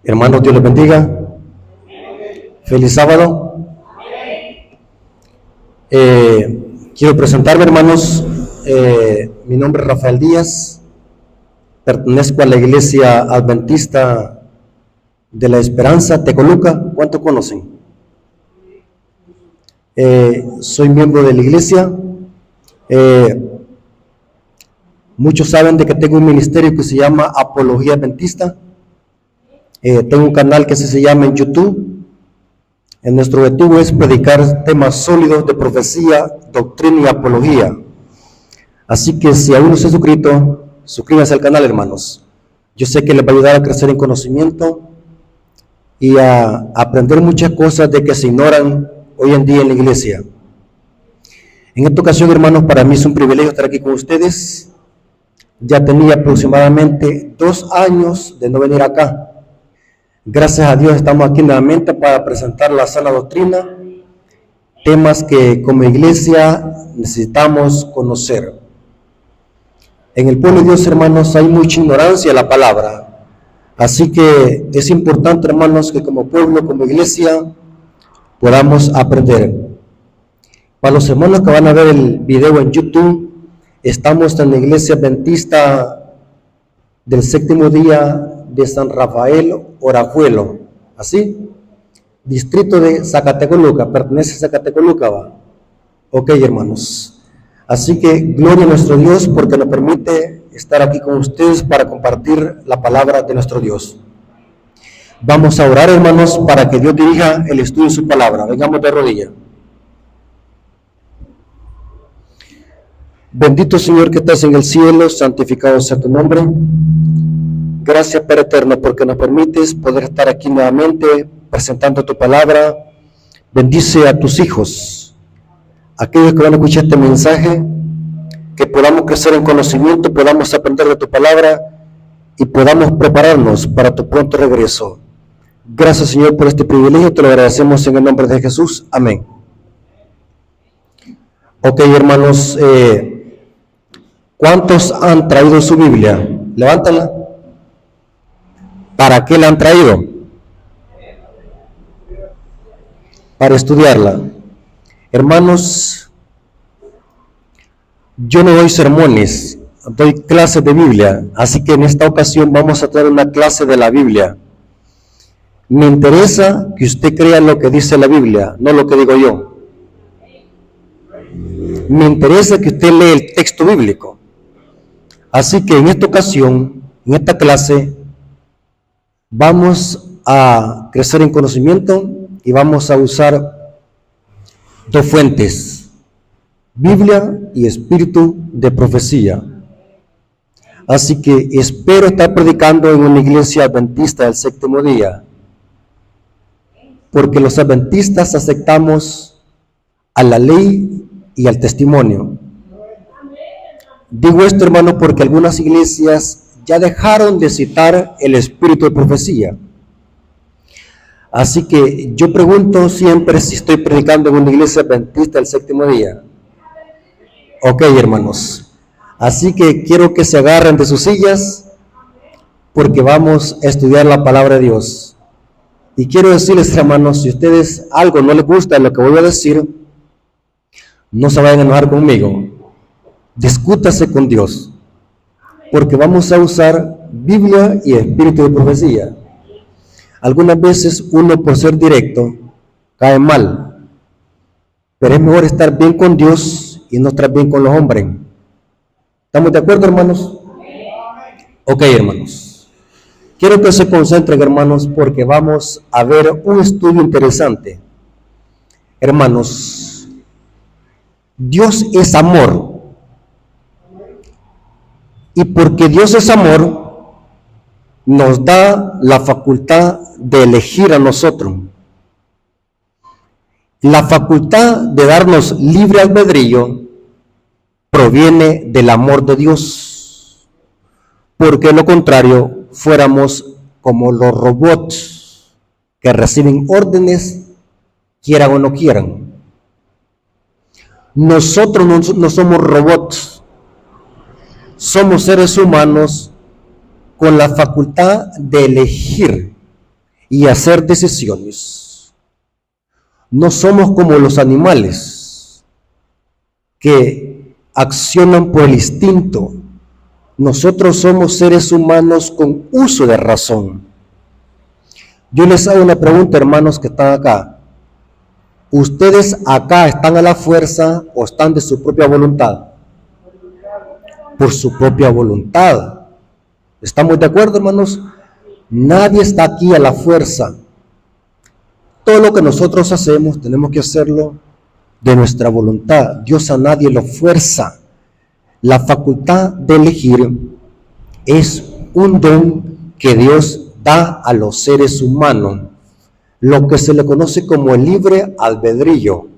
Hermanos, Dios les bendiga. Feliz sábado. Quiero presentarme, hermanos. Mi nombre es Rafael Díaz. Pertenezco a la Iglesia Adventista de la Esperanza, Tecoluca. ¿Cuánto conocen? Soy miembro de la iglesia. Muchos saben de que tengo un ministerio que se llama Apología Adventista. Tengo un canal que se llama en YouTube. En nuestro objetivo es predicar temas sólidos de profecía, doctrina y apología. Así que si aún no se ha suscrito, suscríbanse al canal, hermanos. Yo sé que les va a ayudar a crecer en conocimiento y a aprender muchas cosas de que se ignoran hoy en día en la iglesia. En esta ocasión, hermanos, para mí es un privilegio estar aquí con ustedes. Ya tenía aproximadamente 2 años de no venir acá. Gracias a Dios estamos aquí nuevamente para presentar la sana doctrina, temas que como iglesia necesitamos conocer. En el pueblo de Dios, hermanos, hay mucha ignorancia de la palabra. Así que es importante, hermanos, que como pueblo, como iglesia, podamos aprender. Para los hermanos que van a ver el video en YouTube, estamos en la Iglesia Adventista del Séptimo Día de San Rafael Orajuelo, así, distrito de Zacatecoluca, pertenece a Zacatecoluca, ¿va? Ok, hermanos. Así que gloria a nuestro Dios porque nos permite estar aquí con ustedes para compartir la palabra de nuestro Dios. Vamos a orar, hermanos, para que Dios dirija el estudio de su palabra. Vengamos de rodillas. Bendito Señor que estás en el cielo, santificado sea tu nombre. Gracias, Padre eterno, porque nos permites poder estar aquí nuevamente presentando tu palabra. Bendice a tus hijos, aquellos que van a escuchar este mensaje, que podamos crecer en conocimiento, podamos aprender de tu palabra y podamos prepararnos para tu pronto regreso. Gracias, Señor, por este privilegio, te lo agradecemos en el nombre de Jesús. Amén. Ok, hermanos, ¿cuántos han traído su Biblia? Levántala. ¿Para qué la han traído? Para estudiarla. Hermanos, yo no doy sermones, doy clases de Biblia, así que en esta ocasión vamos a tener una clase de la Biblia. Me interesa que usted crea lo que dice la Biblia, no lo que digo yo. Me interesa que usted lea el texto bíblico. Así que en esta ocasión, en esta clase, vamos a crecer en conocimiento y vamos a usar 2 fuentes, Biblia y espíritu de profecía. Así que espero estar predicando en una iglesia adventista del séptimo día, porque los adventistas aceptamos a la ley y al testimonio. Digo esto, hermano, porque algunas iglesias ya dejaron de citar el espíritu de profecía. Así que yo pregunto siempre si estoy predicando en una iglesia adventista del séptimo día. Ok, hermanos. Así que quiero que se agarren de sus sillas porque vamos a estudiar la palabra de Dios. Y quiero decirles, hermanos, si a ustedes algo no les gusta lo que voy a decir, no se vayan a enojar conmigo. Discútase con Dios. Porque vamos a usar Biblia y espíritu de profecía. Algunas veces uno por ser directo cae mal, pero es mejor estar bien con Dios y no estar bien con los hombres. ¿Estamos de acuerdo, hermanos? Ok, hermanos. Quiero que se concentren, hermanos, porque vamos a ver un estudio interesante. Hermanos, Dios es amor. Y porque Dios es amor, nos da la facultad de elegir a nosotros. La facultad de darnos libre albedrío proviene del amor de Dios. Porque lo contrario, fuéramos como los robots que reciben órdenes, quieran o no quieran. Nosotros no somos robots. Somos seres humanos con la facultad de elegir y hacer decisiones. No somos como los animales que accionan por el instinto. Nosotros somos seres humanos con uso de razón. Yo les hago una pregunta, hermanos que están acá. ¿Ustedes acá están a la fuerza o están de su propia voluntad? Por su propia voluntad. ¿Estamos de acuerdo, hermanos? Nadie está aquí a la fuerza. Todo lo que nosotros hacemos tenemos que hacerlo de nuestra voluntad. Dios a nadie lo fuerza. La facultad de elegir es un don que Dios da a los seres humanos, lo que se le conoce como el libre albedrío.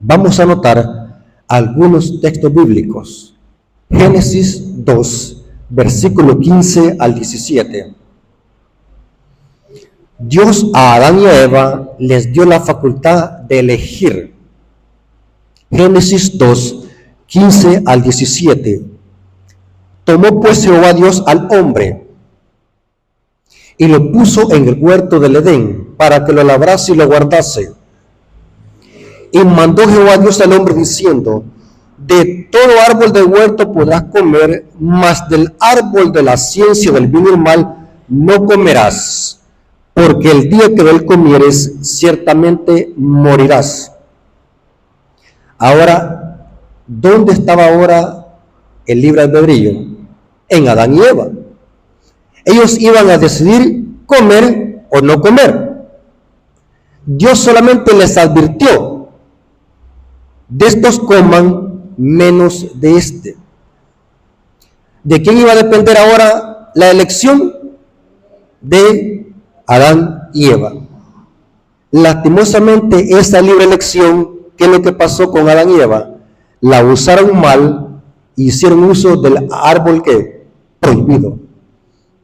Vamos a notar algunos textos bíblicos. Génesis 2, versículo 15 al 17. Dios a Adán y a Eva les dio la facultad de elegir. Génesis 2, 15 al 17. Tomó pues Jehová Dios al hombre y lo puso en el huerto del Edén para que lo labrase y lo guardase. Y mandó Jehová Dios al hombre diciendo: de todo árbol del huerto podrás comer, mas del árbol de la ciencia del bien y el mal no comerás, porque el día que de él comieres ciertamente morirás. Ahora, ¿dónde estaba ahora el libre albedrío? En Adán y Eva. Ellos iban a decidir comer o no comer. Dios solamente les advirtió: de estos coman, menos de este. ¿De quién iba a depender ahora la elección? De Adán y Eva. Lastimosamente, esa libre elección, ¿qué es lo que pasó con Adán y Eva? La usaron mal, hicieron uso del árbol que prohibido.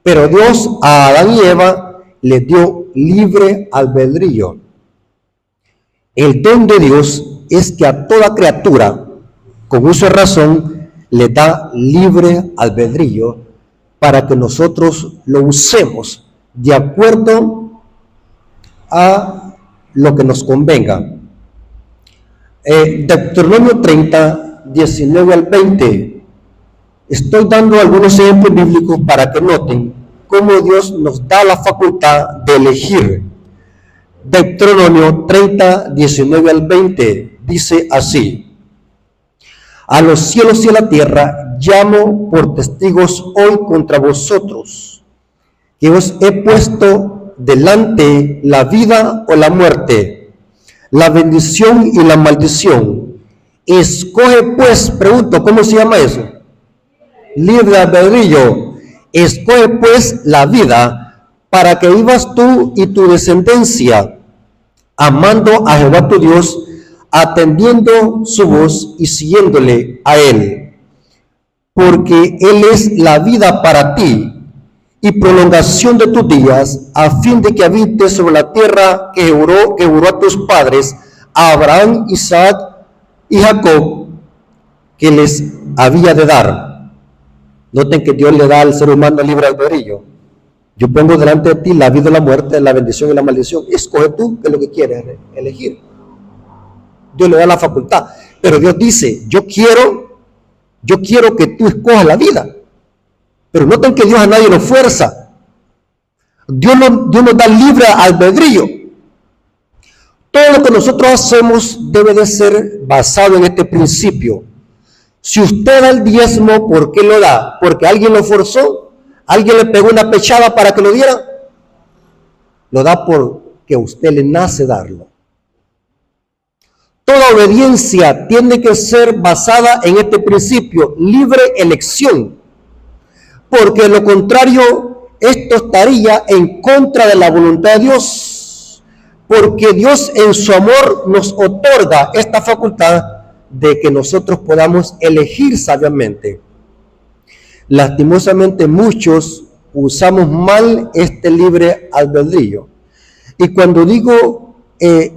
Pero Dios a Adán y Eva les dio libre albedrío. El don de Dios es que a toda criatura, con uso de razón, le da libre albedrío para que nosotros lo usemos de acuerdo a lo que nos convenga. Deuteronomio 30, 19 al 20. Estoy dando algunos ejemplos bíblicos para que noten cómo Dios nos da la facultad de elegir. Deuteronomio 30, 19 al 20 dice así: a los cielos y a la tierra llamo por testigos hoy contra vosotros, que os he puesto delante la vida o la muerte, la bendición y la maldición. Escoge pues, pregunto, ¿cómo se llama eso? Libre albedrío. Escoge pues la vida para que vivas tú y tu descendencia, amando a Jehová tu Dios, atendiendo su voz y siguiéndole a él, porque él es la vida para ti y prolongación de tus días, a fin de que habites sobre la tierra que juró a tus padres, a Abraham, Isaac y Jacob, que les había de dar. Noten que Dios le da al ser humano libre albedrío. Yo pongo delante de ti la vida y la muerte, la bendición y la maldición. Escoge tú qué es lo que quieres elegir. Dios le da la facultad. Pero Dios dice: yo quiero que tú escojas la vida. Pero noten que Dios a nadie lo fuerza. Dios nos da libre albedrío. Todo lo que nosotros hacemos debe de ser basado en este principio. Si usted da el diezmo, ¿por qué lo da? ¿Porque alguien lo forzó? ¿Alguien le pegó una pechada para que lo diera? Lo da porque a usted le nace darlo. Toda obediencia tiene que ser basada en este principio: libre elección. Porque de lo contrario, esto estaría en contra de la voluntad de Dios. Porque Dios en su amor nos otorga esta facultad de que nosotros podamos elegir sabiamente. Lastimosamente muchos usamos mal este libre albedrío. Y cuando digo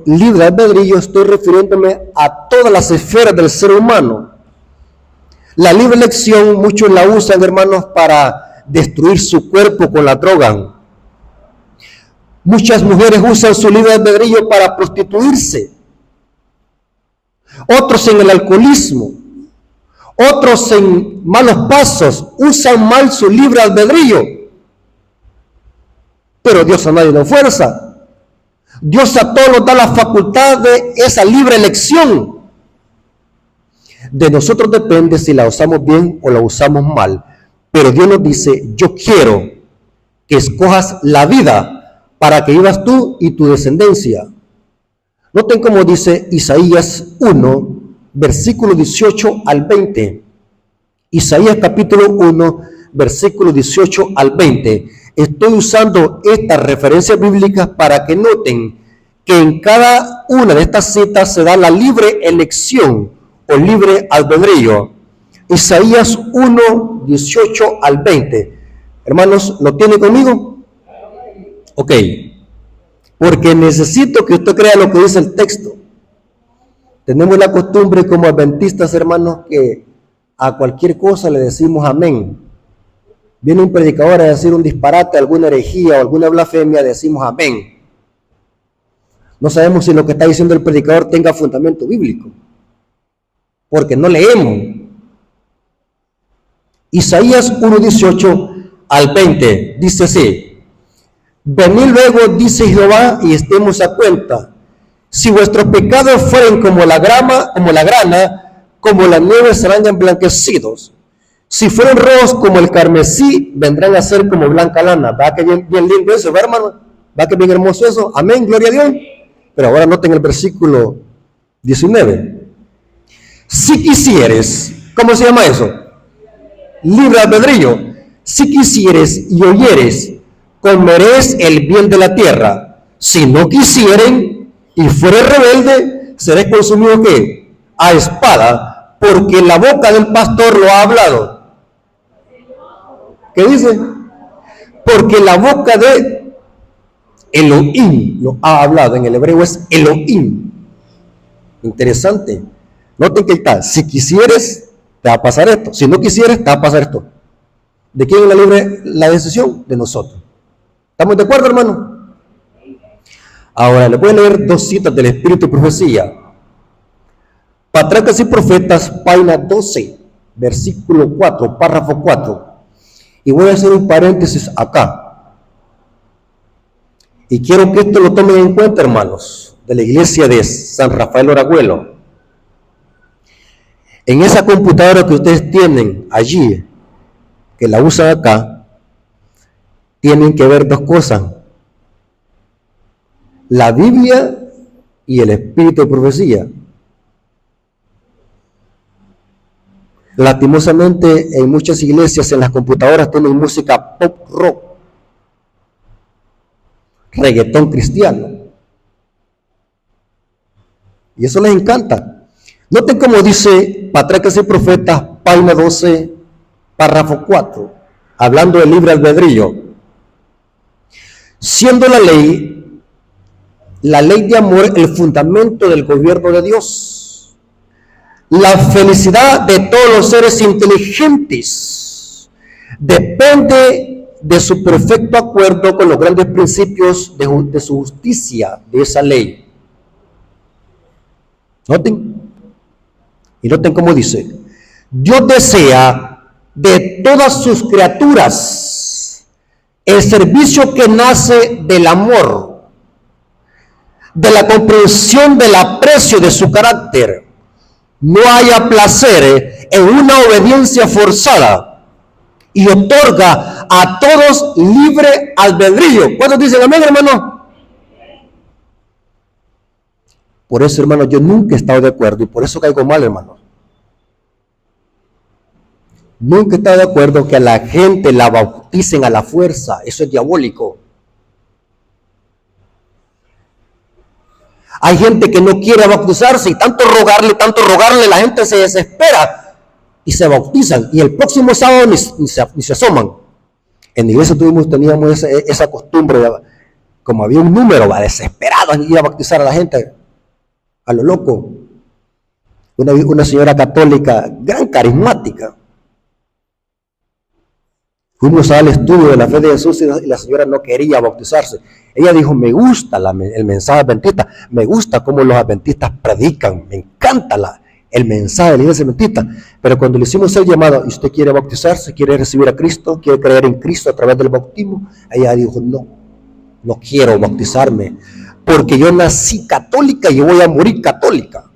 libre albedrío, estoy refiriéndome a todas las esferas del ser humano. La libre elección muchos la usan, hermanos, para destruir su cuerpo con la droga, Muchas mujeres usan su libre albedrío para prostituirse, otros en el alcoholismo, otros en malos pasos, usan mal su libre albedrío. Pero Dios a nadie lo fuerza. Dios a todos nos da la facultad de esa libre elección. De nosotros depende si la usamos bien o la usamos mal. Pero Dios nos dice, yo quiero que escojas la vida para que vivas tú y tu descendencia. Noten cómo dice Isaías 1, versículo 18 al 20. Isaías capítulo 1, versículo 18 al 20. Estoy usando estas referencias bíblicas para que noten que en cada una de estas citas se da la libre elección o libre albedrío. Isaías 1, 18 al 20. Hermanos, ¿lo tiene conmigo? Ok. Porque necesito que usted crea lo que dice el texto. Tenemos la costumbre como adventistas, hermanos, que a cualquier cosa le decimos amén. Viene un predicador a decir un disparate, alguna herejía o alguna blasfemia, decimos amén. No sabemos si lo que está diciendo el predicador tenga fundamento bíblico, porque no leemos. Isaías 1:18 al 20 dice así: venid luego, dice Jehová, y estemos a cuenta. Si vuestros pecados fueren como la grana, como la nieve serán emblanquecidos. Si fueren rojos como el carmesí, vendrán a ser como blanca lana. ¿Va que bien lindo eso, ¿va, hermano? ¿Va que bien hermoso eso? Amén, gloria a Dios. Pero ahora noten el versículo 19. Si quisieres, ¿cómo se llama eso? Libre albedrío. Si quisieres y oyeres, comeréis el bien de la tierra. Si no quisieren y fueres rebelde, seréis consumido ¿qué? A espada, porque la boca del pastor lo ha hablado. ¿Qué dice? Porque la boca de Elohim lo ha hablado. En el hebreo es Elohim. Interesante. Noten que está, si quisieres, te va a pasar esto. Si no quisieres, te va a pasar esto. ¿De quién es la libre la decisión? De nosotros. ¿Estamos de acuerdo, hermano? Ahora, les voy a leer dos citas del Espíritu de Profecía. Patriarcas y Profetas, página 12, versículo 4, párrafo 4. Y voy a hacer un paréntesis acá. Y quiero que esto lo tomen en cuenta, hermanos, de la iglesia de San Rafael Oragüelo. En esa computadora que ustedes tienen allí, que la usan acá, tienen que ver dos cosas: la Biblia y el Espíritu de Profecía. Lastimosamente, en muchas iglesias, en las computadoras tienen música pop rock, reggaetón cristiano, y eso les encanta. Noten cómo dice Patriarcas y Profetas, página 12, párrafo 4, hablando del libre albedrío. Siendo la ley de amor, el fundamento del gobierno de Dios, la felicidad de todos los seres inteligentes depende de su perfecto acuerdo con los grandes principios de su justicia, de esa ley. Noten. Y noten cómo dice: Dios desea de todas sus criaturas el servicio que nace del amor, de la comprensión del aprecio de su carácter. No haya placer en una obediencia forzada y otorga a todos libre albedrío. ¿Cuántos dicen amén, hermano? Por eso, hermano, yo nunca he estado de acuerdo, y por eso caigo mal, hermano. Nunca he estado de acuerdo que a la gente la bauticen a la fuerza. Eso es diabólico. Hay gente que no quiere bautizarse y tanto rogarle, la gente se desespera y se bautizan. Y el próximo sábado ni se asoman. En la iglesia teníamos esa costumbre, como había un número, desesperado, y iba a bautizar a la gente a lo loco. Una señora católica, gran carismática. Fuimos al estudio de la fe de Jesús y la señora no quería bautizarse. Ella dijo, me gusta el mensaje adventista, me gusta cómo los adventistas predican, me encanta el mensaje de la iglesia adventista. Pero cuando le hicimos el llamado, ¿y usted quiere bautizarse? ¿Quiere recibir a Cristo? ¿Quiere creer en Cristo a través del bautismo? Ella dijo, no quiero bautizarme, porque yo nací católica y yo voy a morir católica.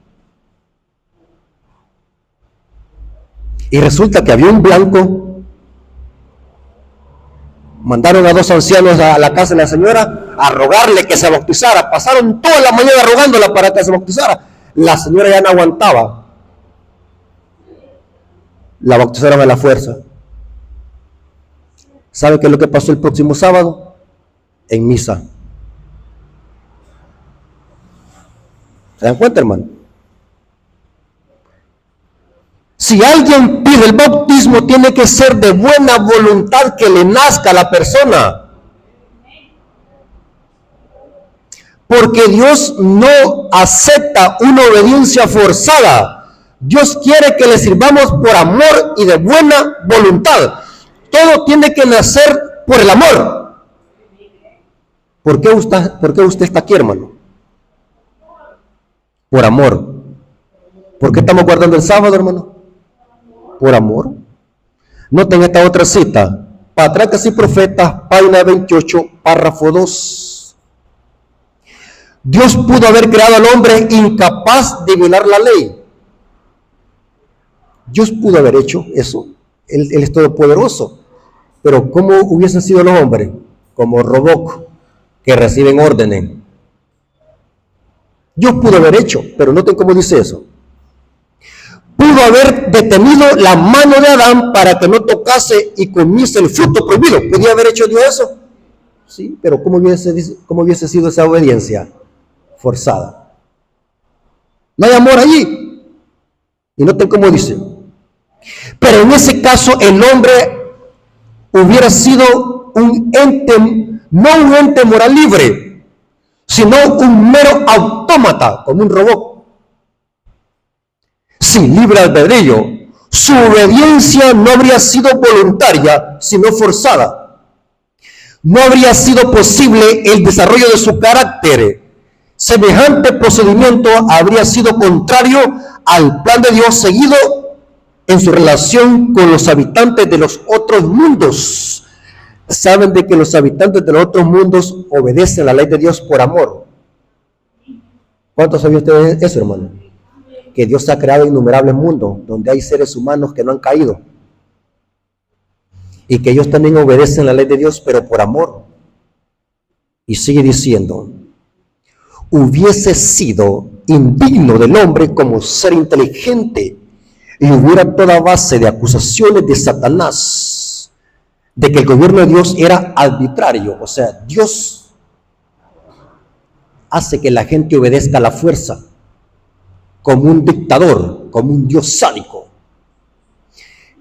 Y resulta que había un blanco. Mandaron a 2 ancianos a la casa de la señora a rogarle que se bautizara. Pasaron toda la mañana rogándola para que se bautizara. La señora ya no aguantaba. La bautizaron a la fuerza. ¿Sabe qué es lo que pasó el próximo sábado? En misa. ¿Se dan cuenta, hermano? Si alguien pide el bautismo, tiene que ser de buena voluntad, que le nazca a la persona. Porque Dios no acepta una obediencia forzada. Dios quiere que le sirvamos por amor y de buena voluntad. Todo tiene que nacer por el amor. ¿Por qué usted está aquí, hermano? Por amor. ¿Por qué estamos guardando el sábado, hermano? Por amor. Noten esta otra cita. Patriarcas y Profetas, página 28, párrafo 2. Dios pudo haber creado al hombre incapaz de violar la ley. Dios pudo haber hecho eso. Él es todopoderoso. Pero ¿cómo hubiesen sido los hombres? Como robots que reciben órdenes. Dios pudo haber hecho, pero noten cómo dice eso. Pudo haber detenido la mano de Adán para que no tocase y comiese el fruto prohibido. ¿Podía haber hecho Dios eso? Sí, pero ¿cómo hubiese sido esa obediencia forzada? No hay amor allí. Y noten cómo dice. Pero en ese caso el hombre hubiera sido un ente, no un ente moral libre, sino un mero autómata, como un robot. Sin libre albedrío, su obediencia no habría sido voluntaria, sino forzada. No habría sido posible el desarrollo de su carácter. Semejante procedimiento habría sido contrario al plan de Dios seguido en su relación con los habitantes de los otros mundos. Saben de que los habitantes de los otros mundos obedecen la ley de Dios por amor. ¿Cuántos saben ustedes eso, hermano? Que Dios ha creado innumerables mundos donde hay seres humanos que no han caído y que ellos también obedecen la ley de Dios, pero por amor. Y sigue diciendo, hubiese sido indigno del hombre como ser inteligente y hubiera toda base de acusaciones de Satanás de que el gobierno de Dios era arbitrario. O sea, Dios hace que la gente obedezca a la fuerza, como un dictador, como un Dios sádico.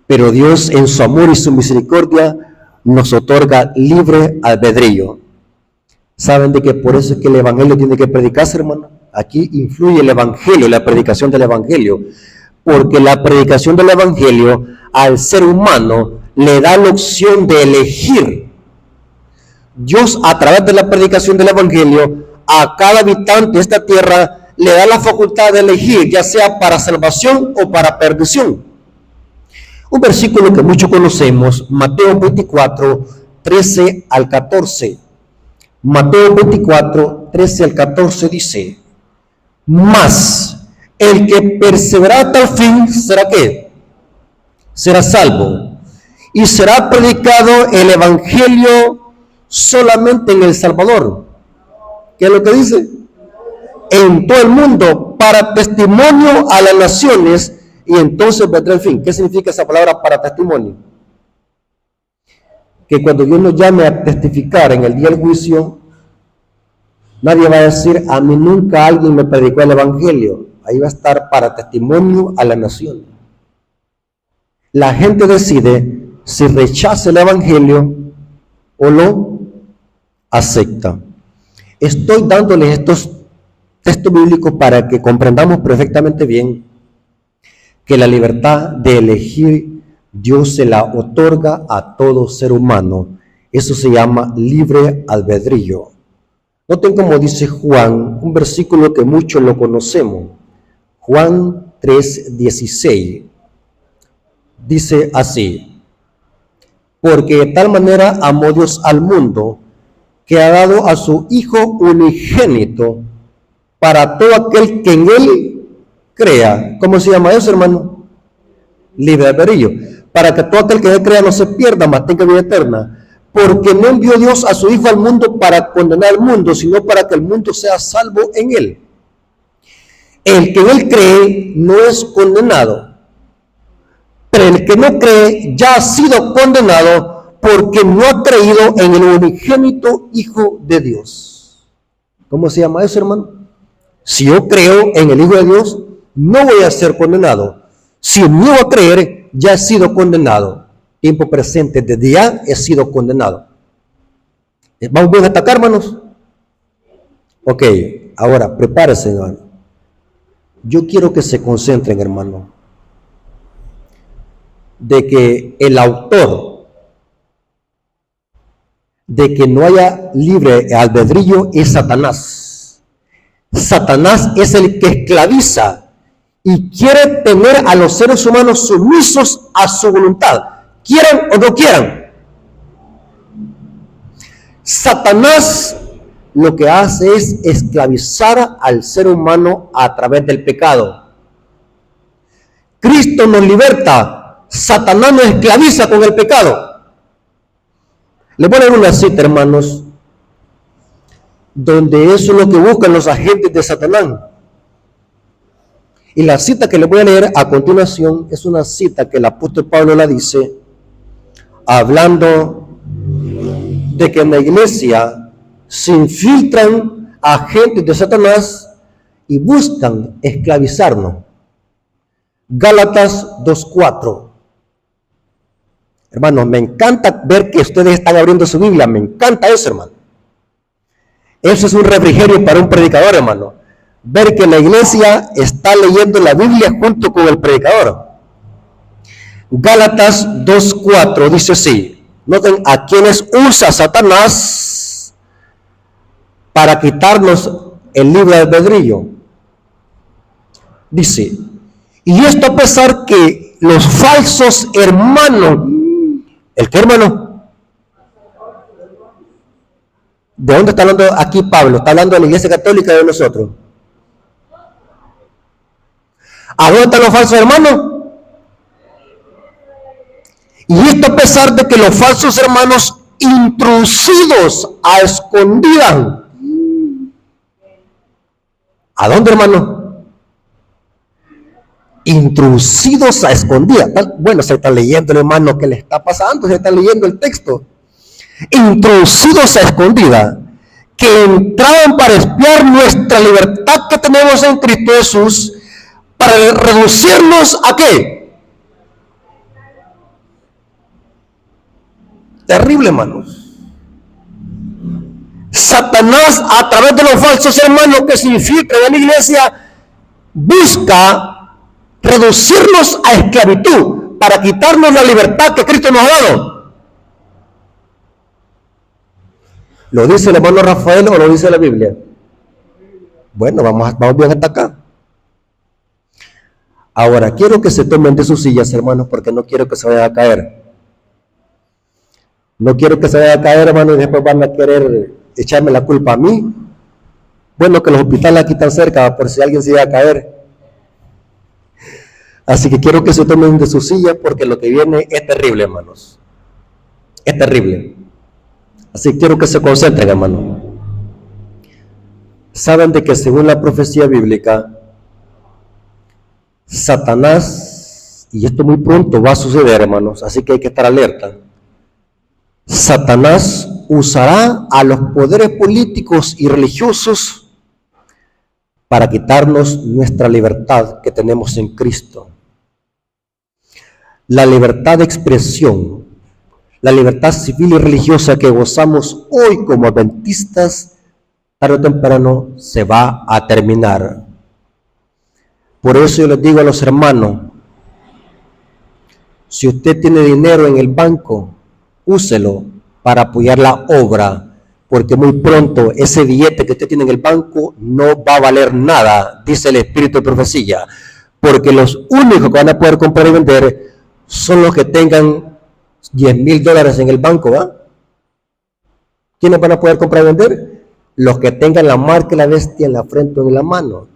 Pero Dios, en su amor y su misericordia, nos otorga libre albedrío. ¿Saben de que por eso es que el evangelio tiene que predicarse, hermano? Aquí influye el evangelio, la predicación del evangelio, porque la predicación del evangelio al ser humano le da la opción de elegir. Dios, a través de la predicación del evangelio, a cada habitante de esta tierra le da la facultad de elegir, ya sea para salvación o para perdición. Un versículo que muchos conocemos, Mateo 24, 13 al 14. Mateo 24, 13 al 14 dice, mas el que persevera hasta el fin, ¿será qué? Será salvo. Y será predicado el evangelio solamente en El Salvador. ¿Qué es lo que dice? En todo el mundo, para testimonio a las naciones, y entonces vendrá el fin. ¿Qué significa esa palabra para testimonio? Que cuando Dios nos llame a testificar en el día del juicio, nadie va a decir, a mí nunca alguien me predicó el evangelio. Ahí va a estar para testimonio a la nación. La gente decide si rechaza el evangelio o lo acepta. Estoy dándoles estos textos bíblicos para que comprendamos perfectamente bien que la libertad de elegir Dios se la otorga a todo ser humano. Eso se llama libre albedrío. Noten como dice Juan, un versículo que muchos lo conocemos. Juan 3:16. Dice así: porque de tal manera amó Dios al mundo, que ha dado a su Hijo unigénito, para todo aquel que en Él crea. ¿Cómo se llama eso, hermano? Libre albedrío. Para que todo aquel que en Él crea no se pierda, mas tenga vida eterna. Porque no envió Dios a su Hijo al mundo para condenar al mundo, sino para que el mundo sea salvo en Él. El que en Él cree no es condenado, pero el que no cree ya ha sido condenado porque no ha creído en el unigénito Hijo de Dios. ¿Cómo se llama eso, hermano? Si yo creo en el Hijo de Dios, no voy a ser condenado. Si niego a creer, ya he sido condenado. Tiempo presente, desde ya he sido condenado. ¿Vamos bien a atacar, hermanos? Ok, ahora prepárese, hermano. Yo quiero que se concentren, hermano, de que el autor de que no haya libre albedrío es Satanás. Satanás es el que esclaviza y quiere tener a los seres humanos sumisos a su voluntad, quieran o no quieran. Satanás lo que hace es esclavizar al ser humano a través del pecado. Cristo nos liberta, Satanás nos esclaviza con el pecado. Le voy a dar una cita, hermanos, donde eso es lo que buscan los agentes de Satanás. Y la cita que les voy a leer a continuación es una cita que el apóstol Pablo la dice, hablando de que en la iglesia se infiltran agentes de Satanás y buscan esclavizarnos. Gálatas 2:4. Hermanos, me encanta ver que ustedes están abriendo su Biblia, me encanta eso, hermano. Eso es un refrigerio para un predicador, hermano. Ver que la iglesia está leyendo la Biblia junto con el predicador. Gálatas 2:4 dice así. Noten a quienes usa Satanás para quitarnos el libre albedrío. Dice, y esto a pesar que los falsos hermanos, ¿el qué, hermano? ¿De dónde está hablando aquí Pablo? Está hablando de la iglesia católica de nosotros. ¿A dónde están los falsos hermanos? Y esto a pesar de que los falsos hermanos introducidos a escondidas. ¿A dónde, hermano? Introducidos a escondidas. Bueno, se está leyendo, hermano, ¿qué le está pasando? Se está leyendo el texto. Introducidos a escondidas, que entraban para espiar nuestra libertad que tenemos en Cristo Jesús, para reducirnos ¿a qué? Terrible, hermanos. Satanás, a través de los falsos hermanos que se infiltran en la iglesia, busca reducirnos a esclavitud para quitarnos la libertad que Cristo nos ha dado. ¿Lo dice el hermano Rafael o lo dice la Biblia? Bueno, vamos bien hasta acá. Ahora, quiero que se tomen de sus sillas, hermanos, porque no quiero que se vayan a caer. No quiero que se vayan a caer, hermanos, y después van a querer echarme la culpa a mí. Bueno, que los hospitales aquí están cerca, por si alguien se iba a caer. Así que quiero que se tomen de sus sillas, porque lo que viene es terrible, hermanos. Es terrible. Así que quiero que se concentren, hermanos. Saben de que según la profecía bíblica, Satanás, y esto muy pronto va a suceder, hermanos, así que hay que estar alerta. Satanás usará a los poderes políticos y religiosos para quitarnos nuestra libertad que tenemos en Cristo. La libertad de expresión, la libertad civil y religiosa que gozamos hoy como adventistas, tarde o temprano se va a terminar. Por eso yo les digo a los hermanos, Si usted tiene dinero en el banco, úselo para apoyar la obra, porque muy pronto ese billete que usted tiene en el banco no va a valer nada, dice el espíritu de profecía, porque los únicos que van a poder comprar y vender son los que tengan $10,000 en el banco, ¿va? ¿Quiénes van a poder comprar y vender? Los que tengan la marca de la bestia en la frente o en la mano.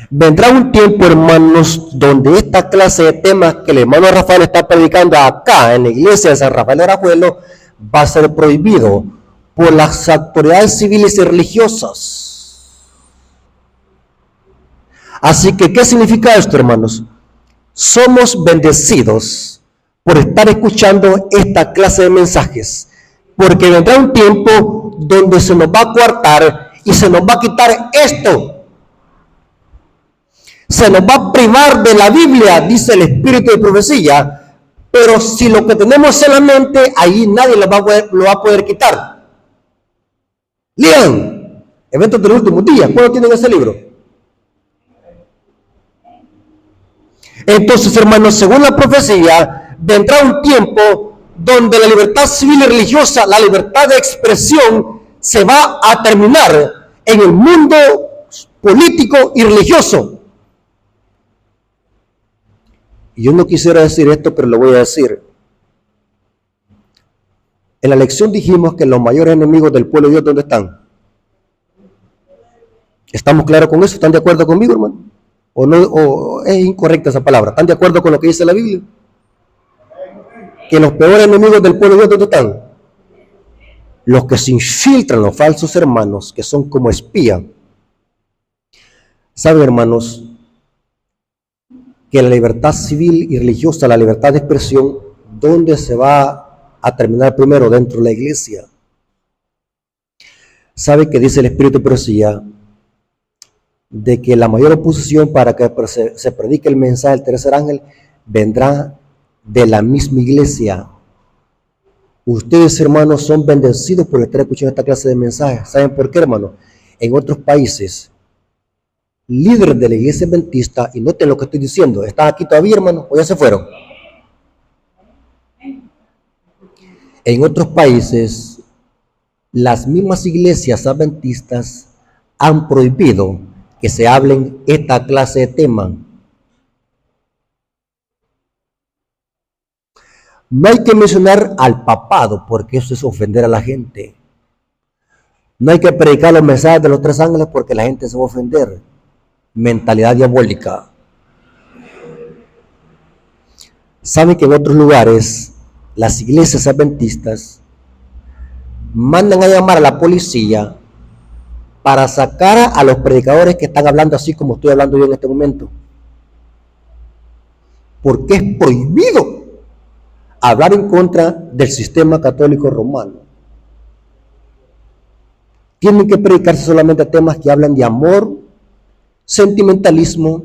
Vendrá un tiempo, hermanos, donde esta clase de temas que el hermano Rafael está predicando acá en la iglesia de San Rafael de Arajuelo va a ser prohibido por las autoridades civiles y religiosas. Así que, ¿qué significa esto, hermanos? Somos bendecidos por estar escuchando esta clase de mensajes, porque vendrá un tiempo donde se nos va a coartar y se nos va a quitar esto. Se nos va a privar de la Biblia, dice el espíritu de profecía, pero si lo que tenemos en la mente, ahí nadie lo va a poder quitar. Lean Eventos de los Últimos Días. ¿Cuándo tienen ese libro? Entonces, hermanos, según la profecía, vendrá un tiempo donde la libertad civil y religiosa, la libertad de expresión, se va a terminar en el mundo político y religioso. Y yo no quisiera decir esto, pero lo voy a decir. En la lección dijimos que los mayores enemigos del pueblo de Dios, ¿dónde están? ¿Estamos claros con eso? ¿Están de acuerdo conmigo, hermano? ¿O no? ¿O es incorrecta esa palabra? ¿Están de acuerdo con lo que dice la Biblia? Que los peores enemigos del pueblo de Dios, ¿dónde están? Los que se infiltran, los falsos hermanos, que son como espías. ¿Saben, hermanos? Que la libertad civil y religiosa, la libertad de expresión, ¿dónde se va a terminar primero? Dentro de la iglesia. ¿Sabe que dice el espíritu de profecía? De que la mayor oposición para que se predique el mensaje del tercer ángel vendrá de la misma iglesia. Ustedes, hermanos, son bendecidos por estar escuchando esta clase de mensajes. ¿Saben por qué, hermanos? En otros países, líderes de la iglesia adventista, y noten lo que estoy diciendo, ¿están aquí todavía, hermanos, o ya se fueron? En otros países, las mismas iglesias adventistas han prohibido que se hablen esta clase de temas. No hay que mencionar al papado, porque eso es ofender a la gente. No hay que predicar los mensajes de los tres ángeles, porque la gente se va a ofender. Mentalidad diabólica. Saben que en otros lugares las iglesias adventistas mandan a llamar a la policía para sacar a los predicadores que están hablando así como estoy hablando yo en este momento, porque es prohibido hablar en contra del sistema católico romano. Tienen que predicarse solamente temas que hablan de amor, sentimentalismo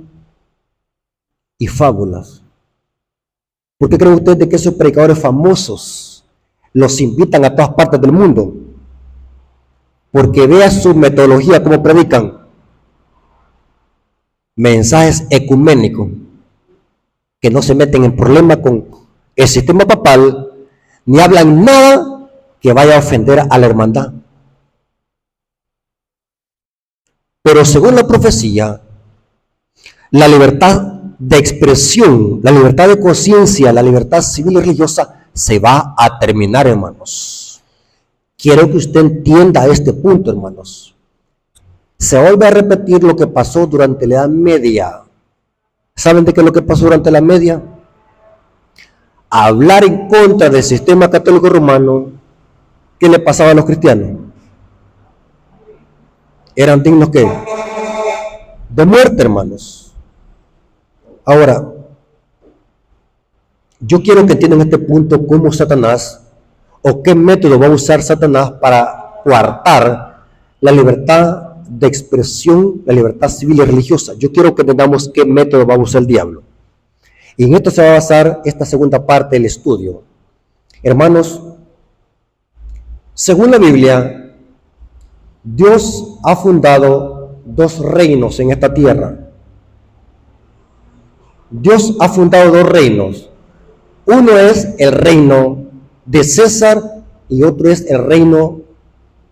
y fábulas. ¿Por qué creen ustedes que esos predicadores famosos los invitan a todas partes del mundo? Porque vea su metodología, cómo predican. Mensajes ecuménicos, que no se meten en problemas con el sistema papal, ni hablan nada que vaya a ofender a la hermandad. Pero según la profecía, la libertad de expresión, la libertad de conciencia, la libertad civil y religiosa se va a terminar, hermanos. Quiero que usted entienda este punto, hermanos. Se vuelve a repetir lo que pasó durante la Edad Media. ¿Saben de qué es lo que pasó durante la Edad Media? Hablar en contra del sistema católico romano, ¿qué le pasaba a los cristianos? Eran dignos ¿qué? De muerte, hermanos. Ahora, yo quiero que entiendan este punto, cómo Satanás, o qué método va a usar Satanás para coartar la libertad de expresión, la libertad civil y religiosa. Yo quiero que entendamos qué método va a usar el diablo. Y en esto se va a basar esta segunda parte del estudio. Hermanos, según la Biblia, Dios ha fundado dos reinos en esta tierra. Dios ha fundado dos reinos. Uno es el reino de César y otro es el reino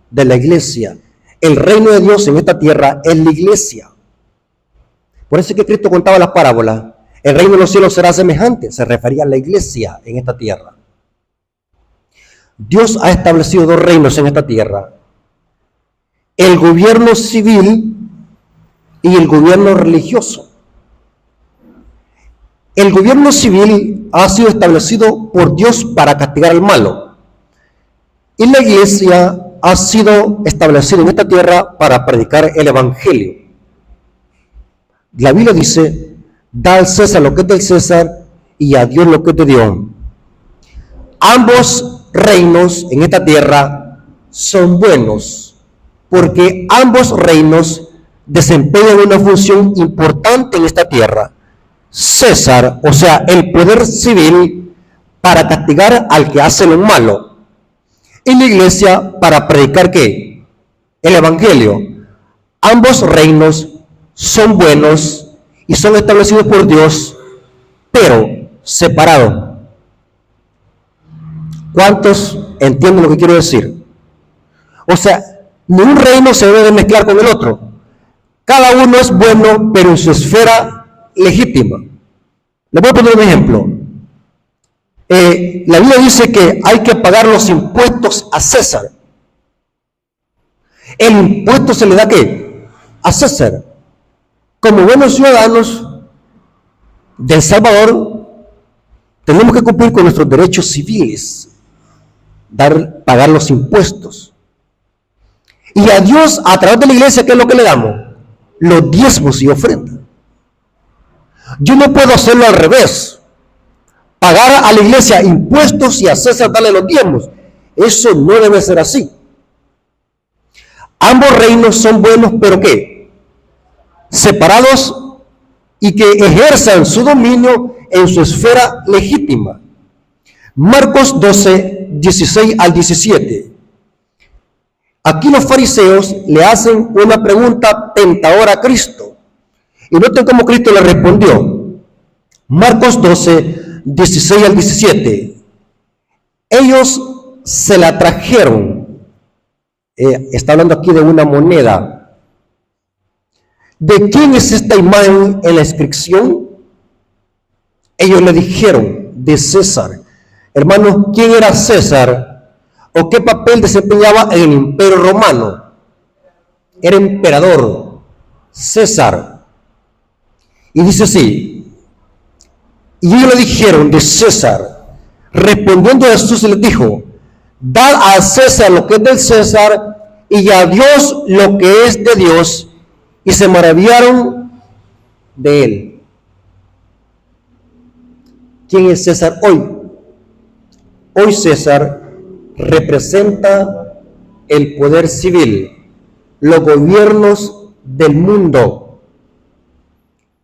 de la iglesia. El reino de Dios en esta tierra es la iglesia. Por eso es que Cristo contaba las parábolas. El reino de los cielos será semejante. Se refería a la iglesia en esta tierra. Dios ha establecido dos reinos en esta tierra. El gobierno civil y el gobierno religioso. El gobierno civil ha sido establecido por Dios para castigar al malo. Y la iglesia ha sido establecida en esta tierra para predicar el evangelio. La Biblia dice, da al César lo que es del César y a Dios lo que es de Dios. Ambos reinos en esta tierra son buenos, porque ambos reinos desempeñan una función importante en esta tierra. César, o sea, el poder civil, para castigar al que hace lo malo. Y la iglesia para predicar ¿qué? El evangelio. Ambos reinos son buenos y son establecidos por Dios, pero separados. ¿Cuántos entienden lo que quiero decir? O sea, ningún reino se debe mezclar con el otro. Cada uno es bueno, pero en su esfera legítima. Les voy a poner un ejemplo. La Biblia dice que hay que pagar los impuestos a César. El impuesto se le da ¿qué? A César. Como buenos ciudadanos de El Salvador, tenemos que cumplir con nuestros derechos civiles, pagar los impuestos. Y a Dios, a través de la iglesia, ¿qué es lo que le damos? Los diezmos y ofrendas. Yo no puedo hacerlo al revés. Pagar a la iglesia impuestos y a César darle los diezmos. Eso no debe ser así. Ambos reinos son buenos, pero ¿qué? Separados y que ejerzan su dominio en su esfera legítima. Marcos 12, 16 al 17. Aquí los fariseos le hacen una pregunta tentadora a Cristo. Y noten cómo Cristo le respondió. Marcos 12, 16 al 17. Ellos se la trajeron. Está hablando aquí de una moneda. ¿De quién es esta imagen en la inscripción? Ellos le dijeron, de César. Hermanos, ¿quién era César? ¿O qué papel desempeñaba en el Imperio Romano? Era emperador, César. Y dice así, y ellos le dijeron, de César. Respondiendo Jesús les dijo, dad a César lo que es del César y a Dios lo que es de Dios. Y se maravillaron de él. ¿Quién es César hoy? Hoy César representa el poder civil, los gobiernos del mundo.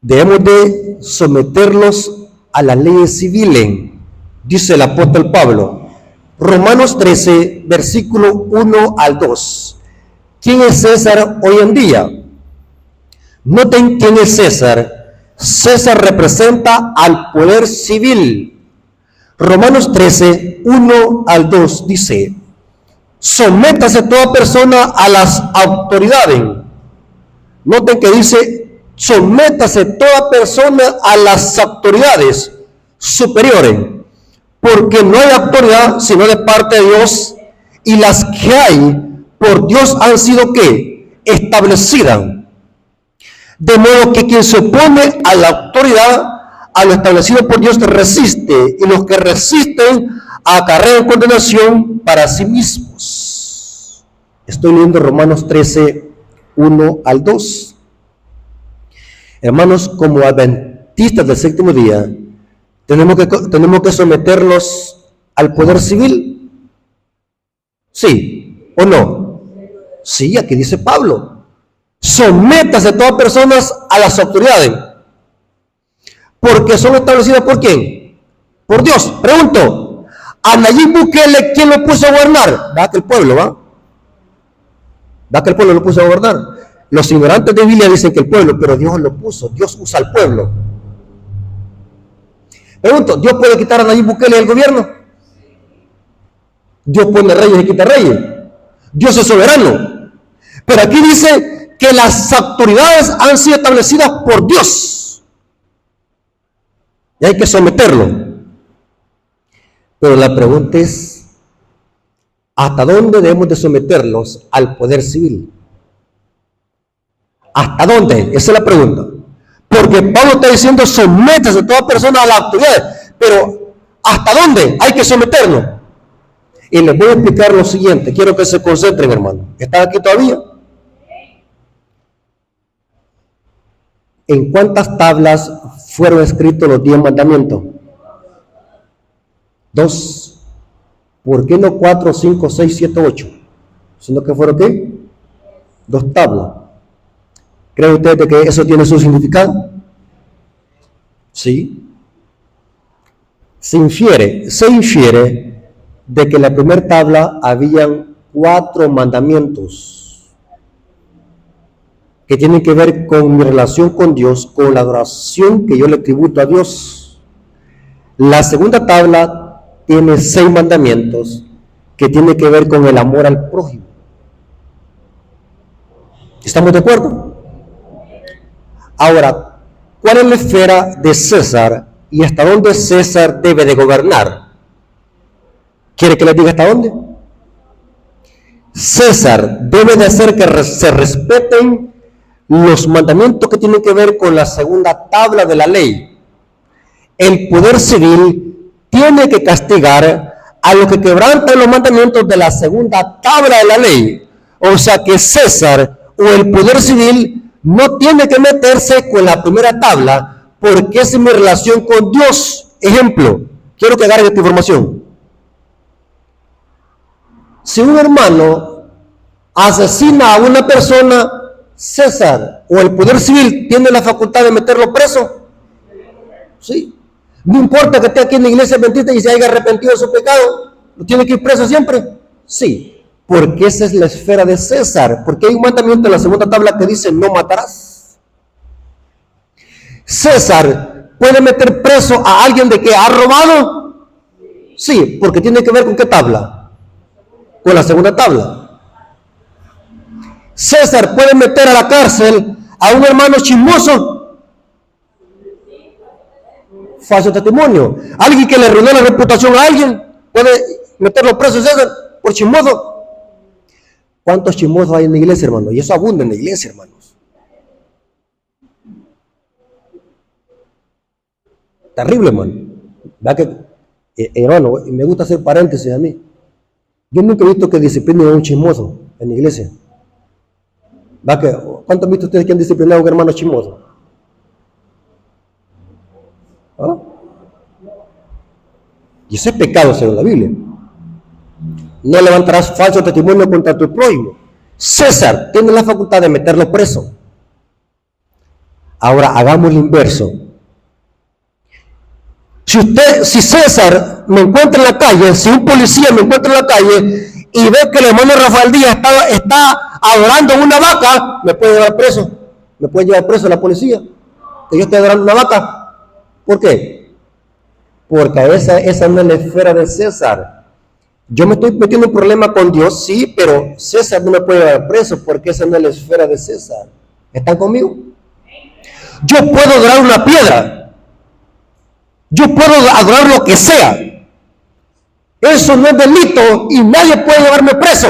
Debemos de someterlos a las leyes civiles, dice el apóstol Pablo. Romanos 13, versículo 1 al 2. ¿Quién es César hoy en día? Noten quién es César. César representa al poder civil. Romanos 13, 1 al 2 dice, sométase toda persona a las autoridades. Noten que dice, sométase toda persona a las autoridades superiores, porque no hay autoridad sino de parte de Dios, y las que hay por Dios han sido ¿qué? Establecidas. De modo que quien se opone a la autoridad, a lo establecido por Dios, resiste, y los que resisten acarrean condenación para sí mismos. Estoy leyendo Romanos 13, 1 al 2. Hermanos, como adventistas del séptimo día, tenemos que someterlos al poder civil. ¿Sí o no? Sí, aquí dice Pablo. Sométase a todas personas a las autoridades, porque son establecidas ¿por quién? Por Dios. Pregunto, a Nayib Bukele, ¿quién lo puso a gobernar? ¿Va que el pueblo, va? ¿Va que el pueblo lo puso a gobernar? Los ignorantes de Biblia dicen que el pueblo, pero Dios lo puso. Dios usa al pueblo. Pregunto, ¿Dios puede quitar a Nayib Bukele del gobierno? Dios pone reyes y quita reyes. Dios es soberano. Pero aquí dice que las autoridades han sido establecidas por Dios. Y hay que someterlo. Pero la pregunta es, ¿hasta dónde debemos de someterlos al poder civil? ¿Hasta dónde? Esa es la pregunta. Porque Pablo está diciendo, sométase a toda persona a la autoridad. Pero, ¿hasta dónde hay que someternos? Y les voy a explicar lo siguiente. Quiero que se concentren, hermano. ¿Están aquí todavía? ¿En cuántas tablas fueron escritos los 10 mandamientos? 2. ¿Por qué no 4, 5, 6, 7, 8? ¿Sino que fueron qué? 2 tablas. ¿Creen ustedes que eso tiene su significado? Sí. Se infiere de que en la primera tabla habían 4 mandamientos que tienen que ver con mi relación con Dios, con la adoración que yo le tributo a Dios. La segunda tabla tiene 6 mandamientos que tienen que ver con el amor al prójimo. ¿Estamos de acuerdo? Ahora, ¿cuál es la esfera de César y hasta dónde César debe de gobernar? ¿Quiere que les diga hasta dónde? César debe de hacer que se respeten los mandamientos que tienen que ver con la segunda tabla de la ley. El poder civil tiene que castigar a los que quebrantan los mandamientos de la segunda tabla de la ley. O sea que César o el poder civil no tiene que meterse con la primera tabla porque es mi relación con Dios. Ejemplo, quiero que agarren esta información. Si un hermano asesina a una persona, César o el poder civil tiene la facultad de meterlo preso. Sí. No importa que esté aquí en la iglesia adventista y se haya arrepentido de su pecado, ¿lo tiene que ir preso siempre? Sí. Porque esa es la esfera de César. Porque hay un mandamiento en la segunda tabla que dice no matarás. César puede meter preso a alguien de que ha robado. Sí, porque tiene que ver con qué tabla. Con la segunda tabla. César puede meter a la cárcel a un hermano chismoso. Falso testimonio. Alguien que le arruinó la reputación a alguien puede meterlo preso, César, por chismoso. ¿Cuántos chismosos hay en la iglesia, hermano? Y eso abunda en la iglesia, hermanos. Terrible, hermano. ¿Verdad que, hermano, me gusta hacer paréntesis a mí? Yo nunca he visto que disciplinen a un chismoso en la iglesia. ¿Verdad que, ¿cuántos han visto ustedes que han disciplinado a un hermano chismoso? ¿Ah? Y ese es pecado según la Biblia. No levantarás falso testimonio contra tu prójimo. César tiene la facultad de meterlo preso. Ahora hagamos el inverso. Si César me encuentra en la calle, si un policía me encuentra en la calle y ve que el hermano Rafael Díaz está adorando una vaca, me puede llevar preso. Me puede llevar preso la policía. Que yo estoy adorando una vaca. ¿Por qué? Porque esa no es la esfera de César. Yo me estoy metiendo un problema con Dios, sí, pero César no me puede llevar preso porque esa no es la esfera de César. ¿Están conmigo? Yo puedo adorar una piedra. Yo puedo adorar lo que sea. Eso no es delito y nadie puede llevarme preso.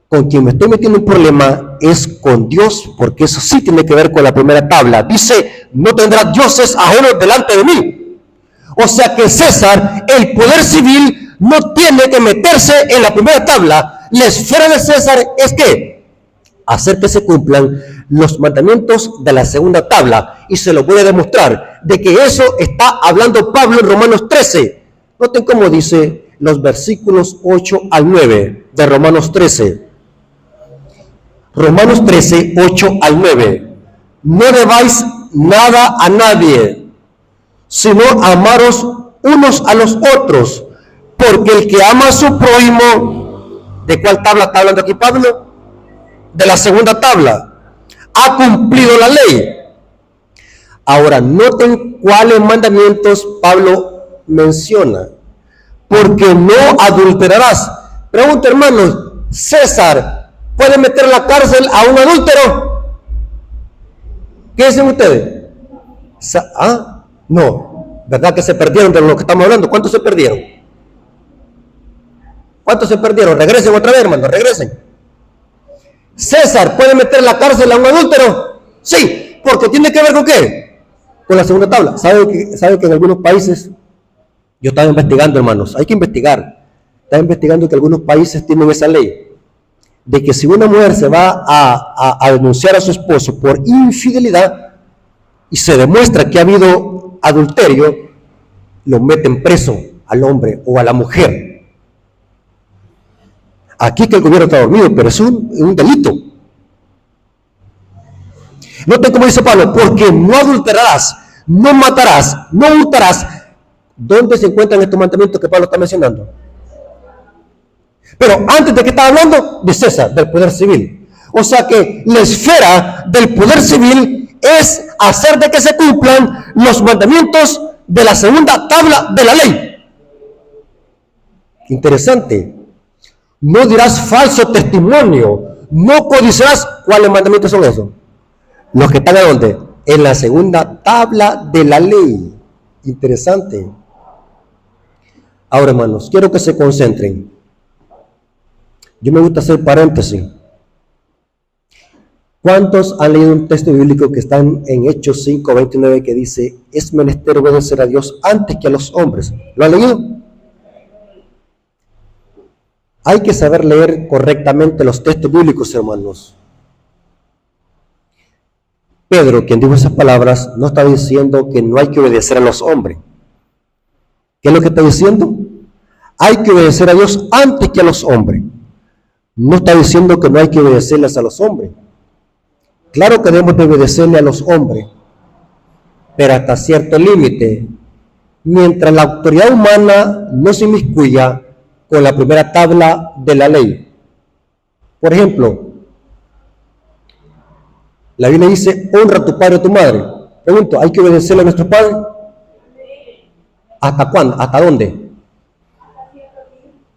Con quien me estoy metiendo un problema es con Dios, porque eso sí tiene que ver con la primera tabla. Dice, no tendrás dioses ajenos delante de mí. O sea que César, el poder civil, no tiene que meterse en la primera tabla. La esfera de César es que hacer que se cumplan los mandamientos de la segunda tabla. Y se lo voy a demostrar de que eso está hablando Pablo en Romanos 13. Noten cómo dice los versículos 8 al 9 de Romanos 13. Romanos 13, 8 al 9. No debáis nada a nadie, sino amaros unos a los otros. Porque el que ama a su prójimo, ¿de cuál tabla está hablando aquí Pablo? De la segunda tabla. Ha cumplido la ley. Ahora, noten cuáles mandamientos Pablo menciona. Porque no adulterarás. Pregunta, hermanos, ¿César puede meter a la cárcel a un adúltero? ¿Qué dicen ustedes? No, ¿verdad que se perdieron de lo que estamos hablando? ¿Cuántos se perdieron? ¿Cuántos se perdieron? Regresen otra vez, hermanos, regresen. ¿César puede meter a la cárcel a un adúltero? Sí, porque tiene que ver con ¿qué? Con la segunda tabla. ¿Sabe que en algunos países, yo estaba investigando, hermanos, hay que investigar, estaba investigando que algunos países tienen esa ley, de que si una mujer se va a denunciar a su esposo por infidelidad y se demuestra que ha habido adulterio, lo meten preso al hombre o a la mujer. Aquí que el gobierno está dormido, pero es un delito. Noten cómo dice Pablo, porque no adulterarás, no matarás, no hurtarás. ¿Dónde se encuentran estos mandamientos que Pablo está mencionando? Pero antes de que estaba hablando de César, del poder civil. O sea que la esfera del poder civil es hacer de que se cumplan los mandamientos de la segunda tabla de la ley. Interesante. No dirás falso testimonio, no codiciarás. ¿Cuáles mandamientos son esos? Los que están ¿a dónde? En la segunda tabla de la ley. Interesante. Ahora, hermanos, quiero que se concentren. Yo me gusta hacer paréntesis. ¿Cuántos han leído un texto bíblico que está en Hechos 5:29 que dice, es menester obedecer a Dios antes que a los hombres? ¿Lo han leído? Hay que saber leer correctamente los textos bíblicos, hermanos. Pedro, quien dijo esas palabras, no está diciendo que no hay que obedecer a los hombres. ¿Qué es lo que está diciendo? Hay que obedecer a Dios antes que a los hombres. No está diciendo que no hay que obedecerles a los hombres. Claro que debemos de obedecerle a los hombres, pero hasta cierto límite. Mientras la autoridad humana no se inmiscuya con la primera tabla de la ley. Por ejemplo, la Biblia dice, honra a tu padre y a tu madre. Pregunto, ¿hay que obedecerle a nuestros padres? ¿Hasta cuándo? ¿Hasta dónde?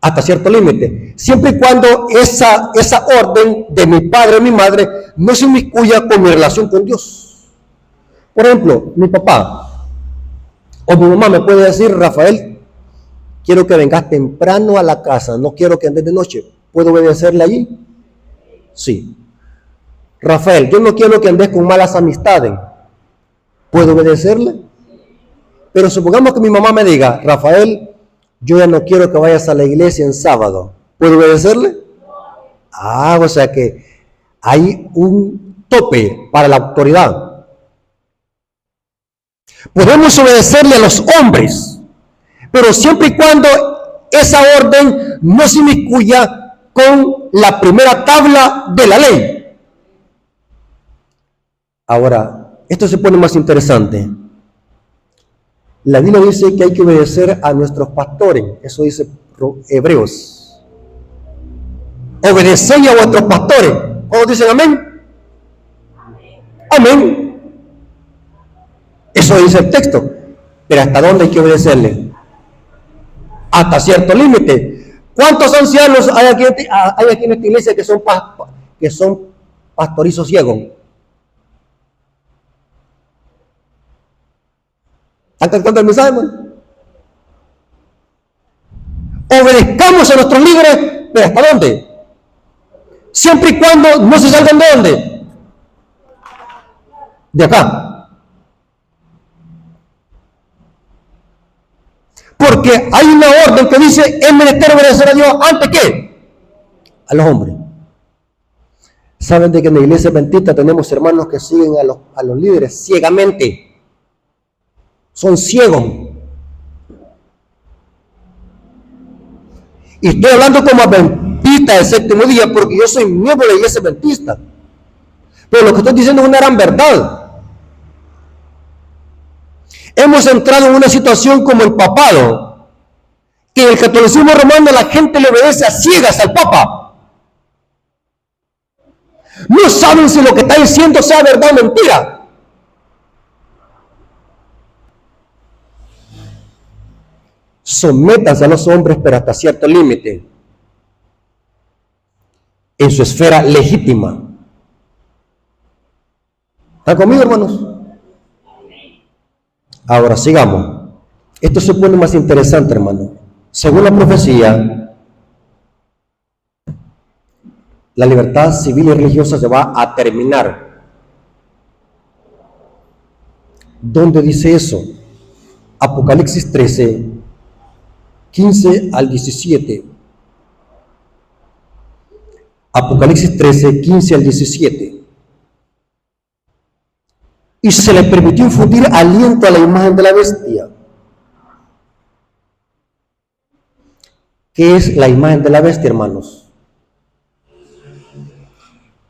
Hasta cierto límite. Siempre y cuando esa orden de mi padre o mi madre no se inmiscuya con mi relación con Dios. Por ejemplo, mi papá o mi mamá me puede decir, Rafael, quiero que vengas temprano a la casa, no quiero que andes de noche. ¿Puedo obedecerle allí? Sí. Rafael, yo no quiero que andes con malas amistades. ¿Puedo obedecerle? Pero supongamos que mi mamá me diga, Rafael, yo ya no quiero que vayas a la iglesia en sábado. ¿Puedo obedecerle? O sea que hay un tope para la autoridad. Podemos obedecerle a los hombres, pero siempre y cuando esa orden no se inmiscuya con la primera tabla de la ley. Ahora, esto se pone más interesante. La Biblia dice que hay que obedecer a nuestros pastores. Eso dice Hebreos. Obedeced a vuestros pastores. ¿Todos dicen amén? Amén. Eso dice el texto. Pero ¿hasta dónde hay que obedecerle? Hasta cierto límite. ¿Cuántos ancianos hay aquí en esta iglesia que son pastorizos ciegos? ¿Están captando el mensaje, hermano? Obedezcamos a nuestros líderes, pero ¿hasta dónde? Siempre y cuando no se salgan de dónde. De acá. Porque hay una orden que dice, es menester obedecer a Dios antes que a los hombres. Saben de que en la iglesia adventista tenemos hermanos que siguen a los líderes ciegamente. Son ciegos. Y estoy hablando como adventista del séptimo día porque yo soy miembro de la iglesia adventista. Pero lo que estoy diciendo es una gran verdad. Hemos entrado en una situación como el papado, que en el catolicismo romano la gente le obedece a ciegas al papa. No saben si lo que está diciendo sea verdad o mentira. sométanse a los hombres, pero hasta cierto límite, en su esfera legítima. ¿Están conmigo, hermanos? Ahora sigamos. Esto se pone más interesante, hermano. Según la profecía, la libertad civil y religiosa se va a terminar. ¿Dónde dice eso? Apocalipsis 13, 15 al 17. Apocalipsis 13, 15 al 17. Y se le permitió infundir aliento a la imagen de la bestia. ¿Qué es la imagen de la bestia, hermanos?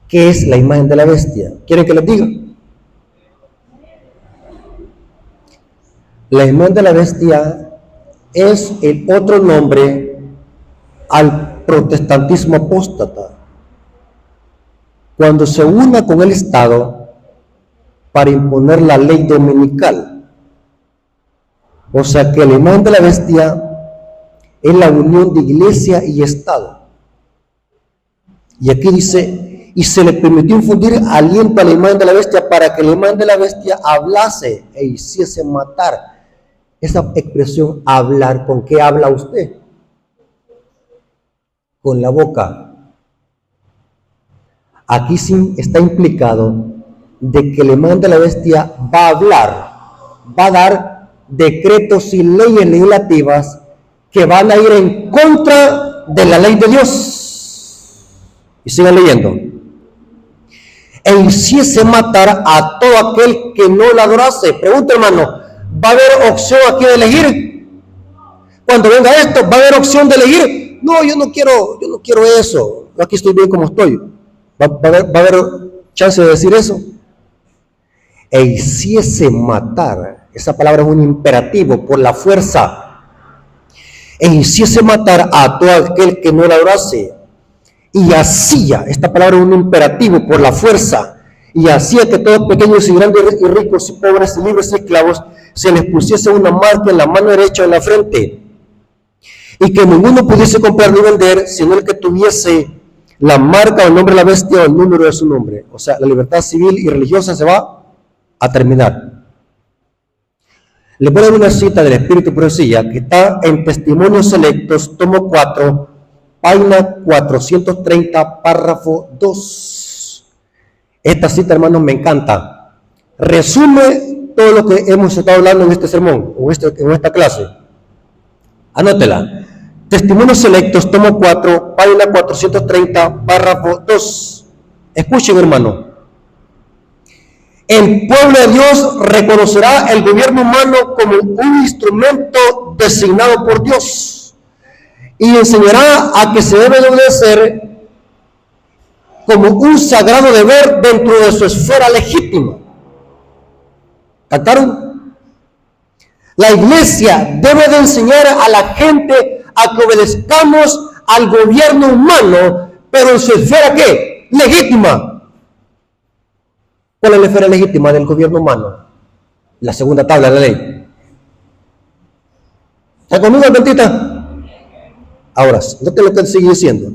¿Qué es la imagen de la bestia? ¿Quieren que les diga? La imagen de la bestia es el otro nombre al protestantismo apóstata. Cuando se una con el Estado para imponer la ley dominical. O sea que la imagen de la bestia es la unión de iglesia y Estado. Y aquí dice, y se le permitió infundir aliento a la imagen de la bestia para que la imagen de la bestia hablase e hiciese matar. Esa expresión hablar, ¿con qué habla usted? Con la boca. Aquí sí está implicado de que la imagen de la bestia va a hablar, va a dar decretos y leyes legislativas que van a ir en contra de la ley de Dios. Y sigan leyendo. E hiciese matar a todo aquel que no la adorase. Pregunta, hermano, ¿va a haber opción aquí de elegir? Cuando venga esto, ¿va a haber opción de elegir? No, yo no quiero eso. Yo aquí estoy bien como estoy. ¿Va a haber chance de decir eso? E hiciese matar, esa palabra es un imperativo, por la fuerza. E hiciese matar a todo aquel que no la adorase. Y hacía, esta palabra es un imperativo, por la fuerza. Y hacía que todos pequeños y grandes y ricos y pobres y libres y esclavos se les pusiese una marca en la mano derecha o en la frente. Y que ninguno pudiese comprar ni vender, sino el que tuviese la marca o el nombre de la bestia o el número de su nombre. O sea, la libertad civil y religiosa se va a terminar. Les voy a dar una cita del Espíritu Profecía que está en Testimonios Selectos, tomo 4, página 430, párrafo 2. Esta cita, hermanos, me encanta. Resume todo lo que hemos estado hablando en este sermón, en esta clase. Anótela. Testimonios Selectos, tomo 4, página 430, párrafo 2. Escuchen, hermano. El pueblo de Dios reconocerá el gobierno humano como un instrumento designado por Dios y enseñará a que se debe obedecer como un sagrado deber dentro de su esfera legítima. ¿Captaron? La iglesia debe de enseñar a la gente a que obedezcamos al gobierno humano, pero en su esfera ¿qué? Legítima. ¿Cuál es la esfera legítima del gobierno humano? La segunda tabla de la ley. ¿Está conmigo, adventista? Ahora, no te lo que sigue diciendo.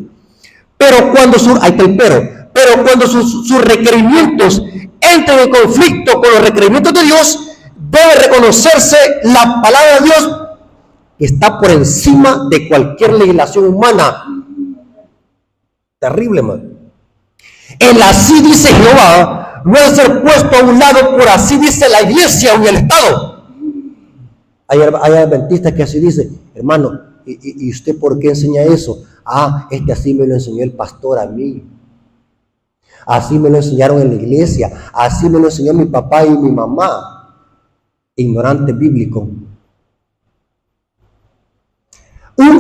Pero cuando sus requerimientos entren en conflicto con los requerimientos de Dios, debe reconocerse la palabra de Dios que está por encima de cualquier legislación humana. Terrible, man. El así dice Jehová no es ser puesto a un lado por así dice la iglesia o el Estado. Hay adventistas que así dicen, hermano, ¿y usted por qué enseña eso? Así me lo enseñó el pastor a mí. Así me lo enseñaron en la iglesia. Así me lo enseñó mi papá y mi mamá. Ignorante bíblico.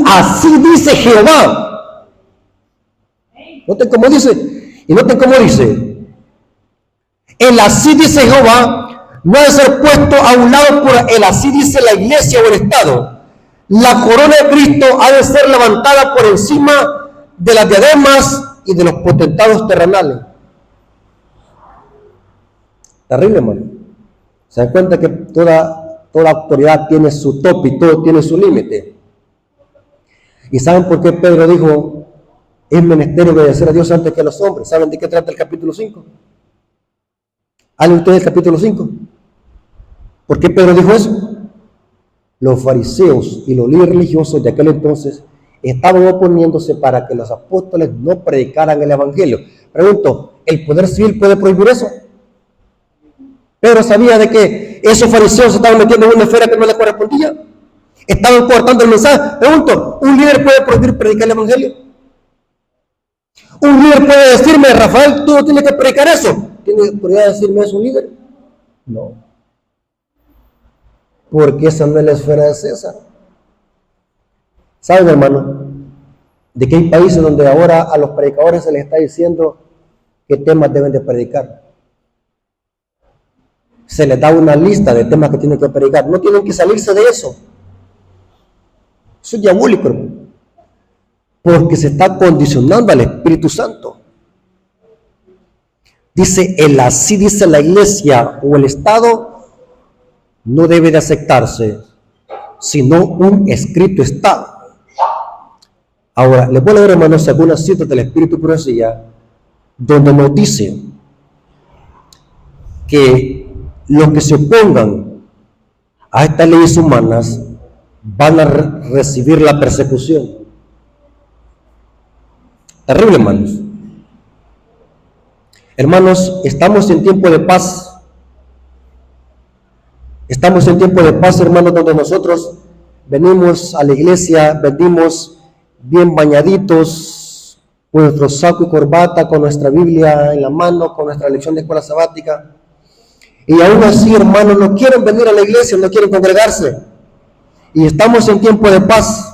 Así dice Jehová. Noten cómo dice. Y noten cómo dice. El así dice Jehová no debe ser puesto a un lado por el así dice la iglesia o el Estado. La corona de Cristo ha de ser levantada por encima de las diademas y de los potentados terrenales. Terrible, hermano. Se dan cuenta que toda autoridad tiene su tope y todo tiene su límite. ¿Y saben por qué Pedro dijo, es menester obedecer a Dios antes que a los hombres? ¿Saben de qué trata el capítulo 5? ¿Hablan ustedes del capítulo 5? ¿Por qué Pedro dijo eso? Los fariseos y los líderes religiosos de aquel entonces estaban oponiéndose para que los apóstoles no predicaran el evangelio. Pregunto, ¿el poder civil puede prohibir eso? Pedro sabía de que esos fariseos se estaban metiendo en una esfera que no les correspondía. Estaban cortando el mensaje. Pregunto, ¿un líder puede prohibir predicar el evangelio? ¿Un líder puede decirme, Rafael, tú no tienes que predicar eso? ¿Podría decirme eso un líder? No. Porque esa no es la esfera de César. ¿Saben, hermano? De que hay países donde ahora a los predicadores se les está diciendo qué temas deben de predicar. Se les da una lista de temas que tienen que predicar. No tienen que salirse de eso. Eso es diabólico, hermano. Porque se está condicionando al Espíritu Santo. Dice, así dice la iglesia o el Estado, no debe de aceptarse, sino un escrito está. Ahora, les voy a leer, hermanos, algunas citas del Espíritu y Profecía, donde nos dice que los que se opongan a estas leyes humanas van a recibir la persecución. Terrible, hermanos. Hermanos, estamos en tiempo de paz. Estamos en tiempo de paz, hermanos, donde nosotros venimos a la iglesia, venimos bien bañaditos, con nuestro saco y corbata, con nuestra Biblia en la mano, con nuestra lección de escuela sabática. Y aún así, hermanos, no quieren venir a la iglesia, no quieren congregarse. Y estamos en tiempo de paz.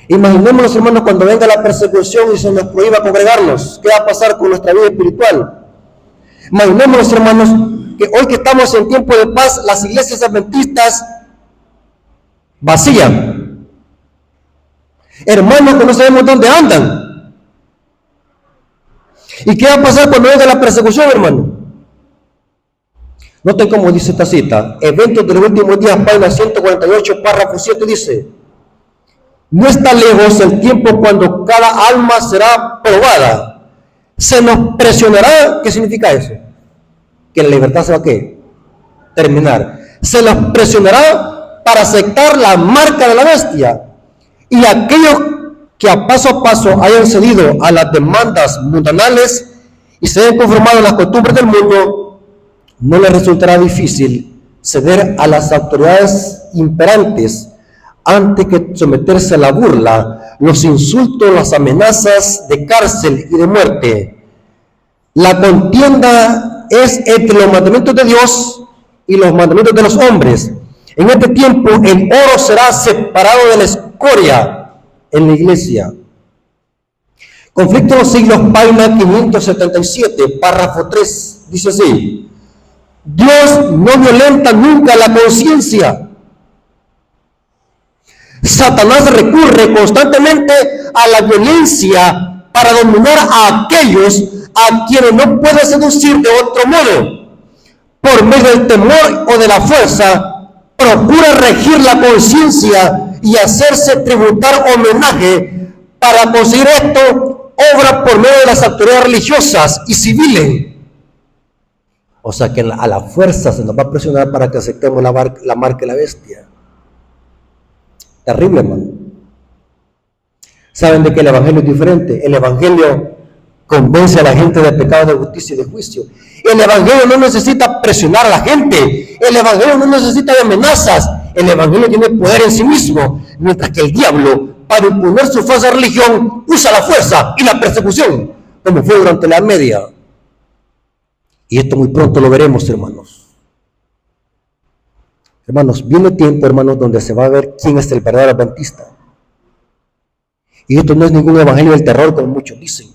Imaginémonos, hermanos, cuando venga la persecución y se nos prohíba congregarnos. ¿Qué va a pasar con nuestra vida espiritual? Imaginémonos, hermanos, que hoy que estamos en tiempo de paz, las iglesias adventistas vacían. Hermanos que no sabemos dónde andan. ¿Y qué va a pasar cuando venga la persecución, hermano? Noten cómo dice esta cita. Eventos de los últimos días, página 148, párrafo 7, dice: no está lejos el tiempo cuando cada alma será probada. Se nos presionará. ¿Qué significa eso? Que la libertad se va a ¿qué? Terminar. Se nos presionará para aceptar la marca de la bestia. Y aquellos que a paso hayan cedido a las demandas mundanales y se hayan conformado a las costumbres del mundo, no les resultará difícil ceder a las autoridades imperantes antes que someterse a la burla, los insultos, las amenazas de cárcel y de muerte. La contienda es entre los mandamientos de Dios y los mandamientos de los hombres. En este tiempo el oro será separado de la escoria en la iglesia. Conflicto de los siglos, página 577, párrafo 3, dice así: Dios no violenta nunca la conciencia. Satanás recurre constantemente a la violencia para dominar a aquellos a quienes no puede seducir de otro modo. Por medio del temor o de la fuerza, procura regir la conciencia y hacerse tributar homenaje. Para conseguir esto, obra por medio de las autoridades religiosas y civiles. O sea que a la fuerza se nos va a presionar para que aceptemos la marca de la bestia. Terrible, hermano. ¿Saben de que el evangelio es diferente? El evangelio convence a la gente de pecado, de justicia y de juicio. El evangelio no necesita presionar a la gente. El evangelio no necesita de amenazas. El evangelio tiene poder en sí mismo. Mientras que el diablo, para imponer su falsa religión, usa la fuerza y la persecución, como fue durante la Edad Media. Y esto muy pronto lo veremos, hermanos. Hermanos, viene tiempo, hermanos, donde se va a ver quién es el verdadero adventista. Y esto no es ningún evangelio del terror, como muchos dicen.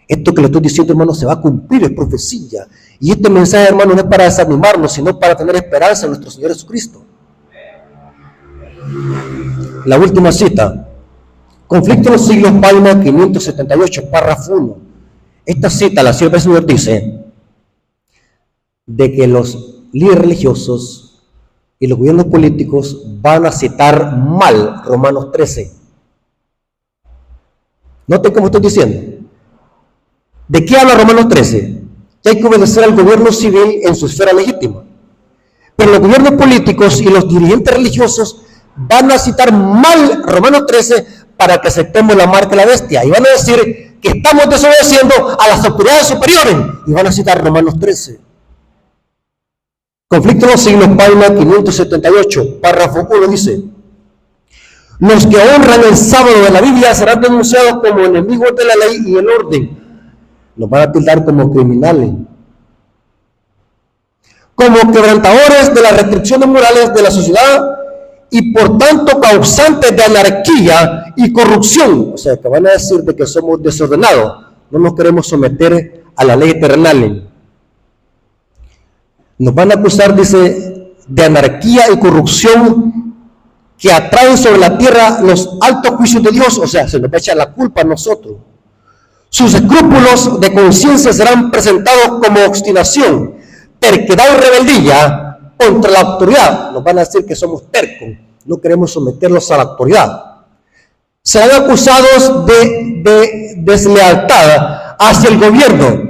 Esto que le estoy diciendo, hermanos, se va a cumplir, es profecía. Y este mensaje, hermanos, no es para desanimarnos, sino para tener esperanza en nuestro Señor Jesucristo. La última cita. Conflicto de los siglos, página 578, párrafo 1. Esta cita, la sierva del Señor dice de que los líderes religiosos y los gobiernos políticos van a citar mal Romanos 13. Noten cómo estoy diciendo. ¿De qué habla Romanos 13? Que hay que obedecer al gobierno civil en su esfera legítima. Pero los gobiernos políticos y los dirigentes religiosos van a citar mal Romanos 13 para que aceptemos la marca de la bestia. Y van a decir que estamos desobedeciendo a las autoridades superiores. Y van a citar Romanos 13. Conflicto de los siglos, página 578, párrafo 1 dice: los que honran el sábado de la Biblia serán denunciados como enemigos de la ley y el orden. Nos van a tildar como criminales, como quebrantadores de las restricciones morales de la sociedad y por tanto causantes de anarquía y corrupción. O sea, que van a decir de que somos desordenados, no nos queremos someter a la ley terrenal. Nos van a acusar, dice, de anarquía y corrupción que atraen sobre la tierra los altos juicios de Dios. O sea, se nos va a echar la culpa a nosotros. Sus escrúpulos de conciencia serán presentados como obstinación, terquedad y rebeldía contra la autoridad. Nos van a decir que somos tercos, no queremos someterlos a la autoridad. Serán acusados de deslealtad hacia el gobierno.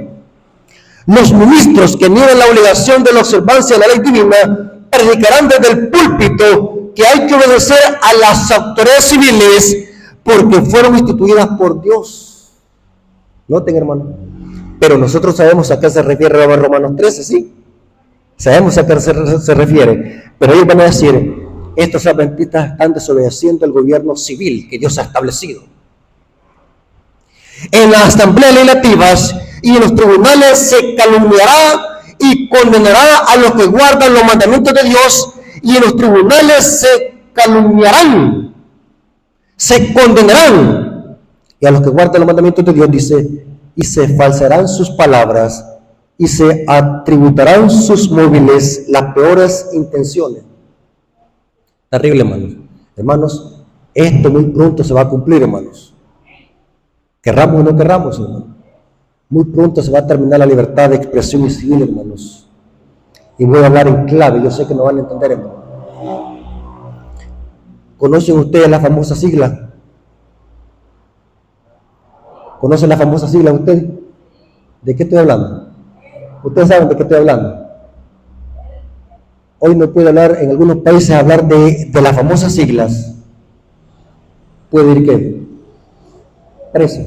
Los ministros que niegan la obligación de la observancia de la ley divina predicarán desde el púlpito que hay que obedecer a las autoridades civiles porque fueron instituidas por Dios. Noten, hermano. Pero nosotros sabemos a qué se refiere Romanos 13, ¿sí? Sabemos a qué se refiere. Pero ellos van a decir, estos adventistas están desobedeciendo el gobierno civil que Dios ha establecido. En las asambleas legislativas y en los tribunales se calumniará y condenará a los que guardan los mandamientos de Dios, y en los tribunales se calumniarán, se condenarán. Y a los que guardan los mandamientos de Dios, dice, y se falsearán sus palabras y se atributarán sus móviles las peores intenciones. Terrible, hermanos. Hermanos, esto muy pronto se va a cumplir, hermanos. Querramos o no querramos, hermanos. Muy pronto se va a terminar la libertad de expresión y civil, hermanos. Y voy a hablar en clave, yo sé que no van a entender, hermanos. ¿Conocen ustedes la famosa sigla? ¿Conocen la famosa sigla ustedes? ¿De qué estoy hablando? Ustedes saben de qué estoy hablando. Hoy no puedo hablar, en algunos países hablar de las famosas siglas. Puede ir ¿qué? Preso.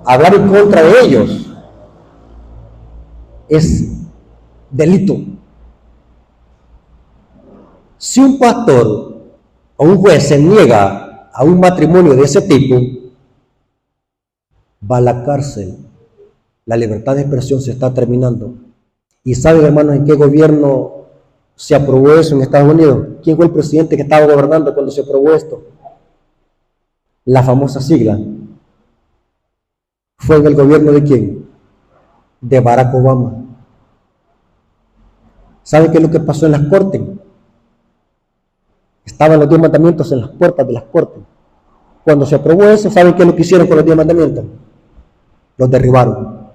Hablar en contra de ellos es delito. Si un pastor o un juez se niega a un matrimonio de ese tipo, va a la cárcel. La libertad de expresión se está terminando. ¿Y saben, hermanos, en qué gobierno se aprobó eso en Estados Unidos? ¿Quién fue el presidente que estaba gobernando cuando se aprobó esto? La famosa sigla. ¿Fue en el gobierno de quién? De Barack Obama. ¿Saben qué es lo que pasó en las cortes? Estaban los 10 mandamientos en las puertas de las cortes. Cuando se aprobó eso, ¿saben qué es lo que hicieron con los 10 mandamientos? Los derribaron.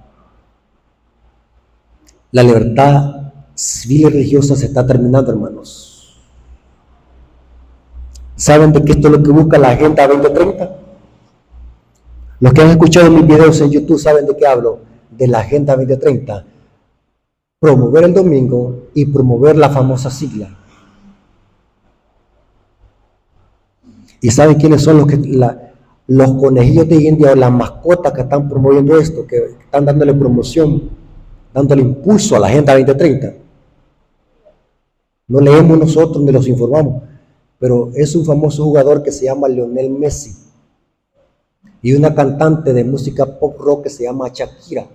La libertad civil y religiosa se está terminando, hermanos. ¿Saben de qué esto es lo que busca la Agenda 2030? Los que han escuchado mis videos en YouTube saben de qué hablo, de la Agenda 2030. Promover el domingo y promover la famosa sigla. ¿Y saben quiénes son los conejillos de India o las mascotas que están promoviendo esto, que están dándole promoción, dándole impulso a la Agenda 2030? No leemos nosotros ni los informamos, pero es un famoso jugador que se llama Lionel Messi y una cantante de música pop rock que se llama Shakira.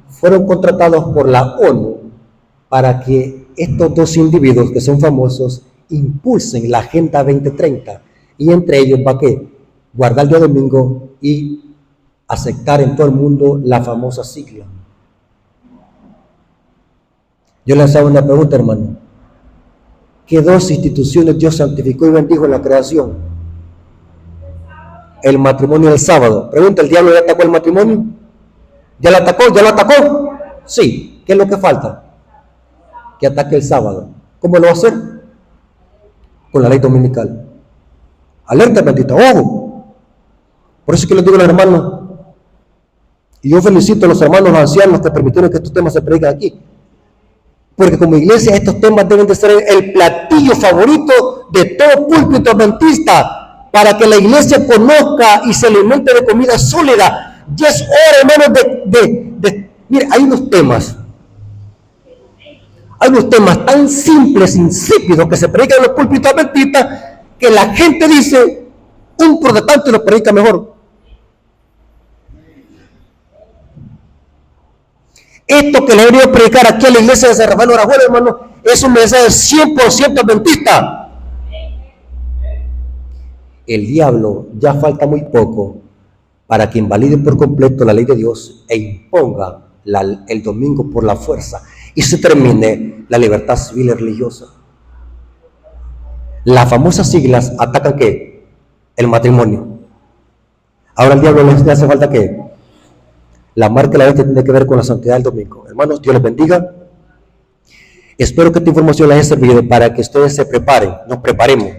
Fueron contratados por la ONU para que estos dos individuos que son famosos impulsen la Agenda 2030, y entre ellos va que guardar el día domingo y aceptar en todo el mundo la famosa sigla. Yo les hago una pregunta, hermano. ¿Qué dos instituciones Dios santificó y bendijo en la creación? El matrimonio del sábado. Pregunta, ¿el diablo ya atacó el matrimonio? ¿Ya lo atacó? ¿Ya lo atacó? Sí. ¿Qué es lo que falta? Que ataque el sábado. ¿Cómo lo va a hacer? Con la ley dominical. Alerta bendita, ojo. Por eso es que les digo a los hermanos, y yo felicito a los hermanos ancianos que permitieron que estos temas se prediquen aquí. Porque como iglesia estos temas deben de ser el platillo favorito de todo púlpito adventista, para que la iglesia conozca y se alimente de comida sólida. Ya es hora, hermanos, mire, hay unos temas tan simples, insípidos, que se predican en los púlpitos adventistas, que la gente dice, un protestante lo predica mejor. Esto que le he venido a predicar aquí a la iglesia de San Rafael Orajuela, hermano, es un mensaje 100% adventista. El diablo ya falta muy poco para que invalide por completo la ley de Dios e imponga el domingo por la fuerza y se termine la libertad civil y religiosa. Las famosas siglas atacan ¿qué? El matrimonio. Ahora el diablo le hace falta ¿qué? La marca de la bestia tiene que ver con la santidad del domingo. Hermanos, Dios les bendiga. Espero que esta información les haya servido para que ustedes se preparen, nos preparemos,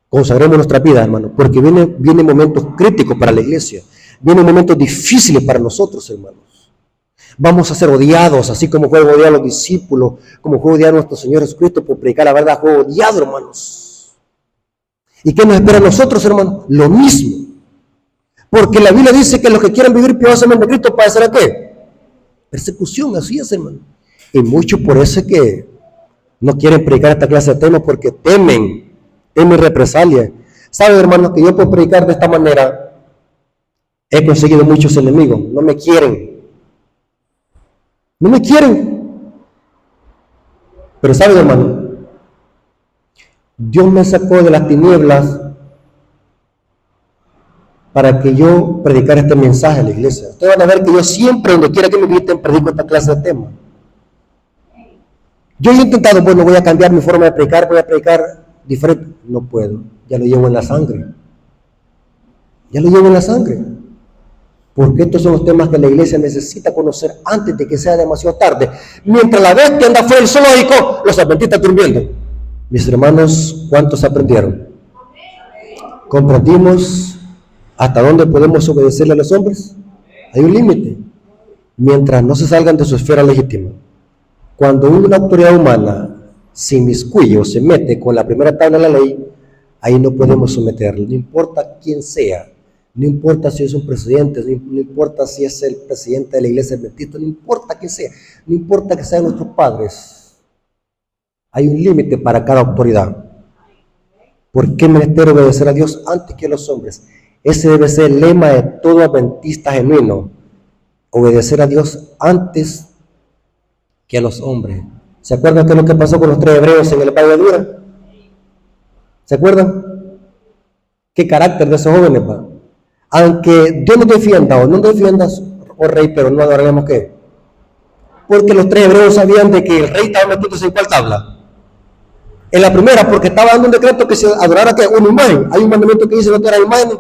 consagremos nuestra vida, hermanos, porque vienen momentos críticos para la iglesia, vienen momentos difíciles para nosotros, hermanos. Vamos a ser odiados, así como fue odiado a los discípulos, como fue odiado a nuestro Señor Jesucristo por predicar la verdad, fue odiado, hermanos. ¿Y qué nos espera a nosotros, hermanos? Lo mismo. Porque la Biblia dice que los que quieren vivir piadosamente en Cristo padecerán ¿qué? Persecución, así es, hermano. Y muchos por eso es que no quieren predicar esta clase de temas, porque temen represalias. ¿Saben, hermanos, que yo por predicar de esta manera he conseguido muchos enemigos? No me quieren. Pero ¿saben, hermano? Dios me sacó de las tinieblas para que yo predicara este mensaje a la iglesia. Ustedes van a ver que yo siempre, donde quiera que me inviten, predico esta clase de temas. Yo he intentado, bueno, voy a cambiar mi forma de predicar, voy a predicar diferente. No puedo, ya lo llevo en la sangre. Porque estos son los temas que la iglesia necesita conocer antes de que sea demasiado tarde. Mientras la bestia anda fuera del zoológico, los adventistas durmiendo. Mis hermanos, ¿cuántos aprendieron? ¿Comprendimos hasta dónde podemos obedecerle a los hombres? Hay un límite. Mientras no se salgan de su esfera legítima. Cuando una autoridad humana se inmiscuye o se mete con la primera tabla de la ley, ahí no podemos someterlo. No importa quién sea, no importa si es un presidente, no importa si es el presidente de la iglesia adventista, no importa quién sea, no importa que sean nuestros padres. Hay un límite para cada autoridad. ¿Por qué menester obedecer a Dios antes que a los hombres? Ese debe ser el lema de todo adventista genuino. Obedecer a Dios antes que a los hombres. ¿Se acuerdan qué es lo que pasó con los 3 hebreos en el valle de Dura? ¿Se acuerdan? ¿Qué carácter de esos jóvenes, va? Aunque Dios nos defienda o no nos defienda, oh rey, pero no adoraremos ¿qué? Porque los 3 hebreos sabían de que el rey estaba metiéndose en ¿cuál tabla? En la primera, porque estaba dando un decreto que se adorara ¿qué? Una imagen. Hay un mandamiento que dice no adorar imágenes.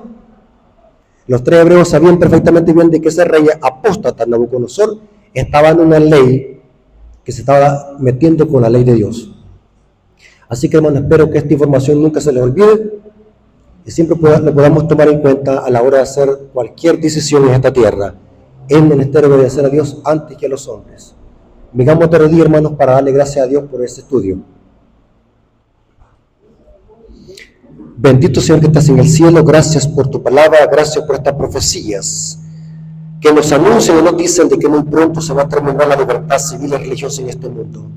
Los 3 hebreos sabían perfectamente bien de que ese rey apóstata, Nabucodonosor, estaba en una ley que se estaba metiendo con la ley de Dios. Así que, hermanos, espero que esta información nunca se les olvide y siempre lo podamos tomar en cuenta a la hora de hacer cualquier decisión en esta tierra. Es menester obedecer a Dios antes que a los hombres. Vengamos otro día, hermanos, para darle gracias a Dios por este estudio. Bendito Señor que estás en el cielo, gracias por tu palabra, gracias por estas profecías que nos anuncian y nos dicen de que muy pronto se va a terminar la libertad civil y religiosa en este mundo.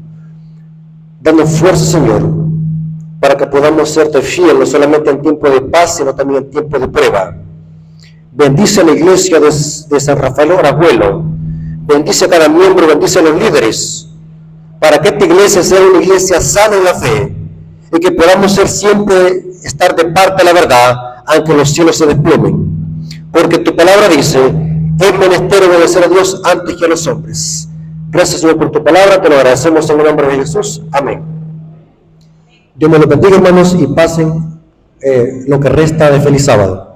Danos fuerza, Señor, para que podamos serte fieles, no solamente en tiempo de paz, sino también en tiempo de prueba. Bendice a la iglesia de San Rafael Orajuela, bendice a cada miembro, bendice a los líderes, para que esta iglesia sea una iglesia sana en la fe, y que podamos siempre estar de parte de la verdad, aunque los cielos se desplomen. Porque tu palabra dice, es menester obedecer a Dios antes que a los hombres. Gracias, Señor, por tu palabra, te lo agradecemos en el nombre de Jesús. Amén. Dios me los bendiga, hermanos, y pasen lo que resta de feliz sábado.